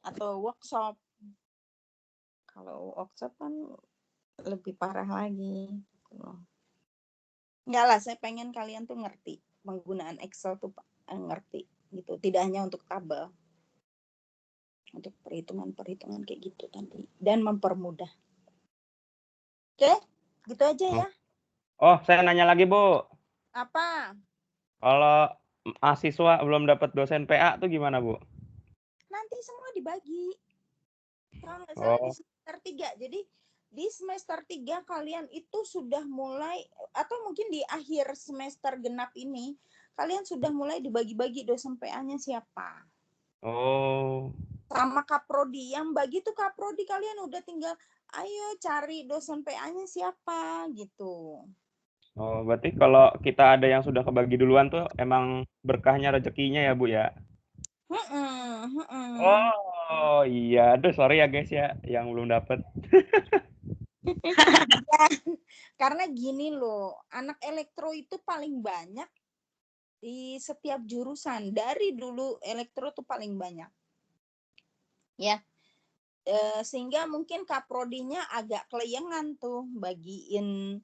atau workshop. Kalau workshop kan lebih parah lagi. Enggak lah, saya pengen kalian tuh ngerti penggunaan Excel tuh ngerti gitu, tidak hanya untuk tabel, untuk perhitungan kayak gitu nanti, dan mempermudah. Oke, gitu aja ya. Oh, saya nanya lagi, Bu. Apa? Kalau mahasiswa belum dapat dosen PA tuh gimana, Bu? Nanti semua dibagi. Kalau nggak salah di Oh, semester 3. Jadi di semester 3 kalian itu sudah mulai, atau mungkin di akhir semester genap ini, kalian sudah mulai dibagi-bagi dosen PA-nya siapa. oh, Sama Kaprodi. Yang bagi tuh Kaprodi, kalian udah tinggal ayo cari dosen PA-nya siapa gitu. oh, berarti kalau kita ada yang sudah kebagi duluan tuh emang berkahnya rezekinya ya, Bu ya? Oh, iya. Aduh, sorry ya guys ya yang belum dapat. Karena gini loh, anak elektro itu paling banyak di setiap jurusan. Dari dulu elektro tuh paling banyak. Ya. Sehingga mungkin Kaprodinya agak keleyengan tuh bagiin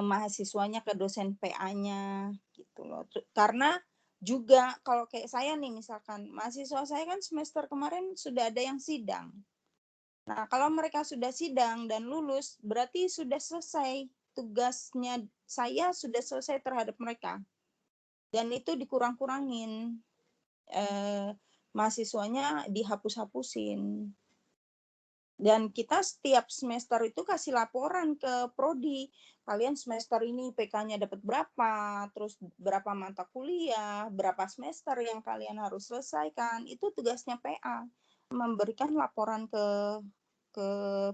mahasiswanya ke dosen PA-nya gitu loh. Karena juga kalau kayak saya nih misalkan, mahasiswa saya kan semester kemarin sudah ada yang sidang. Nah, kalau mereka sudah sidang dan lulus, berarti sudah selesai tugasnya, saya sudah selesai terhadap mereka. Dan itu dikurang-kurangin. Mahasiswanya dihapus-hapusin. Dan kita setiap semester itu kasih laporan ke prodi. Kalian semester ini PK-nya dapat berapa, terus berapa mata kuliah, berapa semester yang kalian harus selesaikan. Itu tugasnya PA, memberikan laporan ke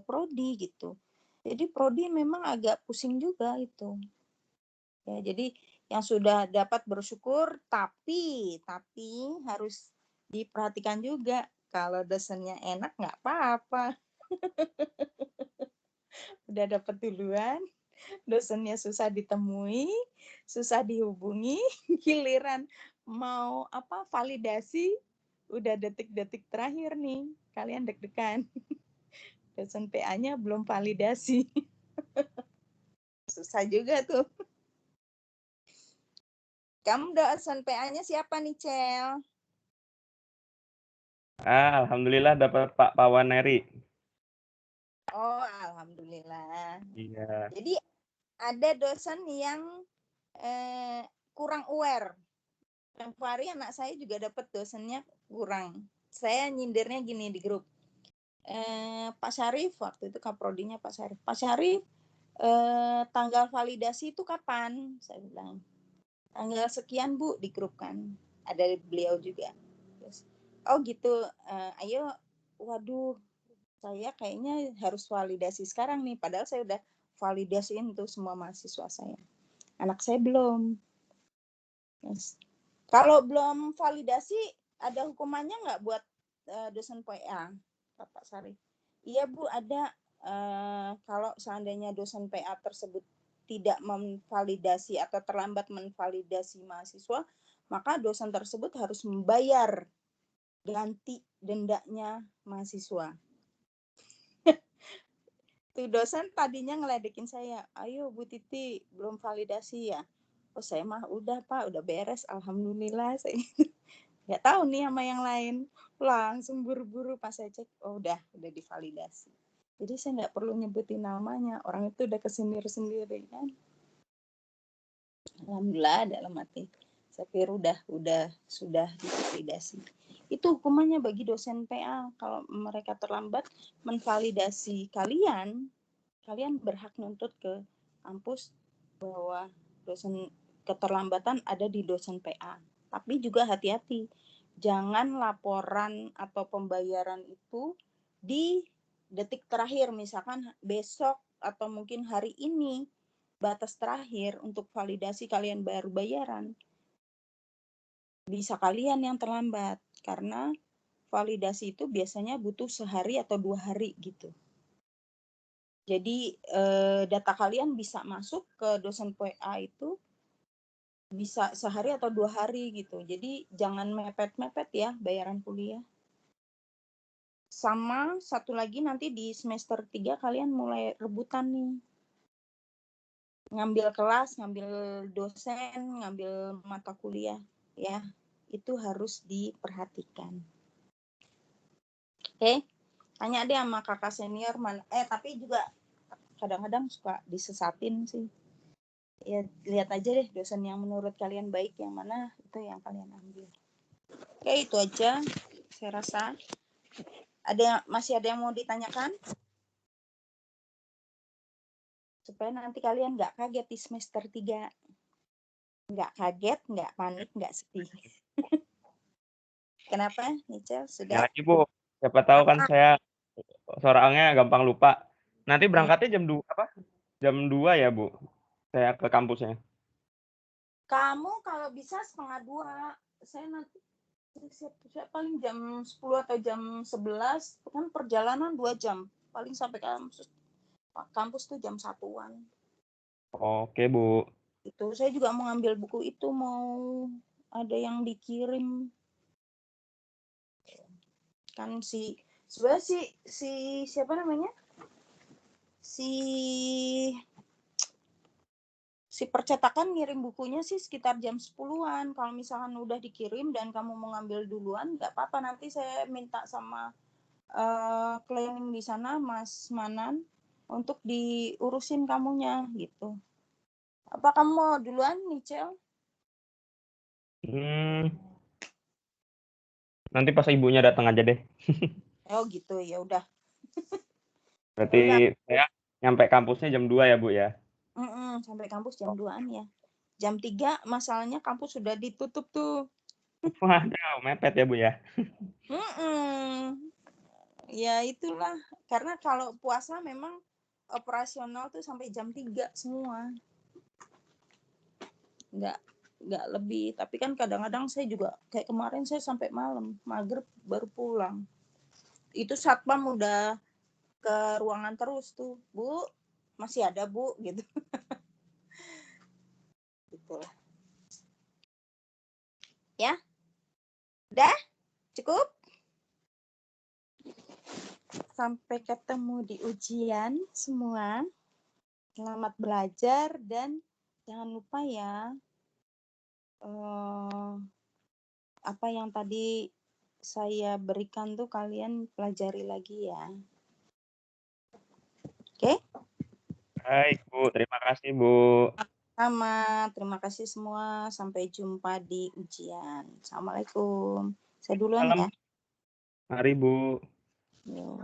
prodi gitu. Jadi prodi memang agak pusing juga itu. Ya, jadi yang sudah dapat bersyukur, tapi harus diperhatikan juga. Kalau dosennya enak nggak apa-apa. Udah dapat duluan, dosennya susah ditemui, susah dihubungi, giliran mau validasi, udah detik-detik terakhir nih, kalian deg-degan. Dosen PA-nya belum validasi. Susah juga tuh. Kamu dosen PA-nya siapa nih, Cel? Alhamdulillah dapat Pak Pawaneri. Oh, alhamdulillah. Iya. Jadi ada dosen yang kurang aware. Tempo hari anak saya juga dapat dosennya kurang. Saya nyindirnya gini di grup. Pak Syarif, waktu itu kaprodinya Pak Syarif. Pak Syarif, tanggal validasi itu kapan? Saya bilang. Tanggal sekian Bu, di grup kan. Ada beliau juga. Terus, oh gitu, ayo, waduh, saya kayaknya harus validasi sekarang nih. Padahal saya udah validasiin tuh semua mahasiswa saya. Anak saya belum. Yes. Kalau belum validasi, ada hukumannya nggak buat dosen PA, Pak Sarif? Iya Bu, ada. Kalau seandainya dosen PA tersebut tidak memvalidasi atau terlambat memvalidasi mahasiswa, maka dosen tersebut harus membayar ganti dendanya mahasiswa. Tuh dosen tadinya ngeledekin saya, ayo Bu Titi, belum validasi ya? Oh saya mah udah Pak, udah beres, alhamdulillah. Saya nggak tahu nih sama yang lain, langsung buru-buru pas saya cek, oh udah divalidasi. Jadi saya nggak perlu nyebutin namanya, orang itu udah kesindir sendiri kan. Alhamdulillah dalam hati, saya pikir sudah divalidasi. Itu hukumannya bagi dosen PA, kalau mereka terlambat menvalidasi kalian berhak nuntut ke kampus bahwa dosen keterlambatan ada di dosen PA. Tapi juga hati-hati, jangan laporan atau pembayaran itu di detik terakhir, misalkan besok atau mungkin hari ini batas terakhir untuk validasi kalian baru bayaran. Bisa kalian yang terlambat karena validasi itu biasanya butuh sehari atau 2 hari gitu. Jadi data kalian bisa masuk ke dosen PA itu bisa sehari atau 2 hari gitu. Jadi jangan mepet-mepet ya bayaran kuliah. Sama satu lagi nanti di semester 3 kalian mulai rebutan nih. Ngambil kelas, ngambil dosen, ngambil mata kuliah ya. Itu harus diperhatikan. Oke. Tanya deh sama kakak senior mana. Tapi juga kadang-kadang suka disesatin sih. Ya lihat aja deh dosen yang menurut kalian baik yang mana, itu yang kalian ambil. Oke, itu aja saya rasa. Masih ada yang mau ditanyakan? Supaya nanti kalian nggak kaget di semester 3. Nggak kaget, nggak panik, nggak sedih. Kenapa, Nichel? Ya Sudah? lagi Bu, siapa tahu kan Apa? saya soalnya gampang lupa. Nanti Hmm. berangkatnya jam 2 ya Bu, saya ke kampusnya. Kamu kalau bisa 1:30. Saya nanti saya paling jam 10 atau jam 11. Kan perjalanan 2 jam. Paling sampai kampus tuh jam 1-an. Oke Bu. Itu saya juga mau ngambil buku itu, mau ada yang dikirim. Kan sebenarnya si siapa namanya? Si percetakan ngirim bukunya sih sekitar jam 10-an. Kalau misalkan udah dikirim dan kamu mau ngambil duluan, nggak apa-apa. Nanti saya minta sama cleaning di sana, Mas Manan, untuk diurusin kamunya gitu. Apa kamu mau duluan, Nichel? Nanti pas ibunya datang aja deh. Oh gitu, ya udah. Berarti saya nyampe kampusnya jam 2 ya Bu ya. Sampai kampus jam 2-an ya. Jam 3 masalahnya kampus sudah ditutup tuh. Waduh, mepet ya Bu ya. Ya itulah, karena kalau puasa memang operasional tuh sampai jam 3 semua. Nggak lebih, tapi kan kadang-kadang saya juga kayak kemarin saya sampai malam, maghrib baru pulang. Itu satpam udah ke ruangan terus tuh, Bu, masih ada Bu, gitu. Itulah. Ya, udah cukup. Sampai ketemu di ujian semua. Selamat belajar dan jangan lupa ya, apa yang tadi saya berikan tuh kalian pelajari lagi ya. Oke? Baik Bu, terima kasih Bu. Sama, terima kasih semua. Sampai jumpa di ujian. Assalamualaikum. Saya duluan ya. Mari Bu. Yo.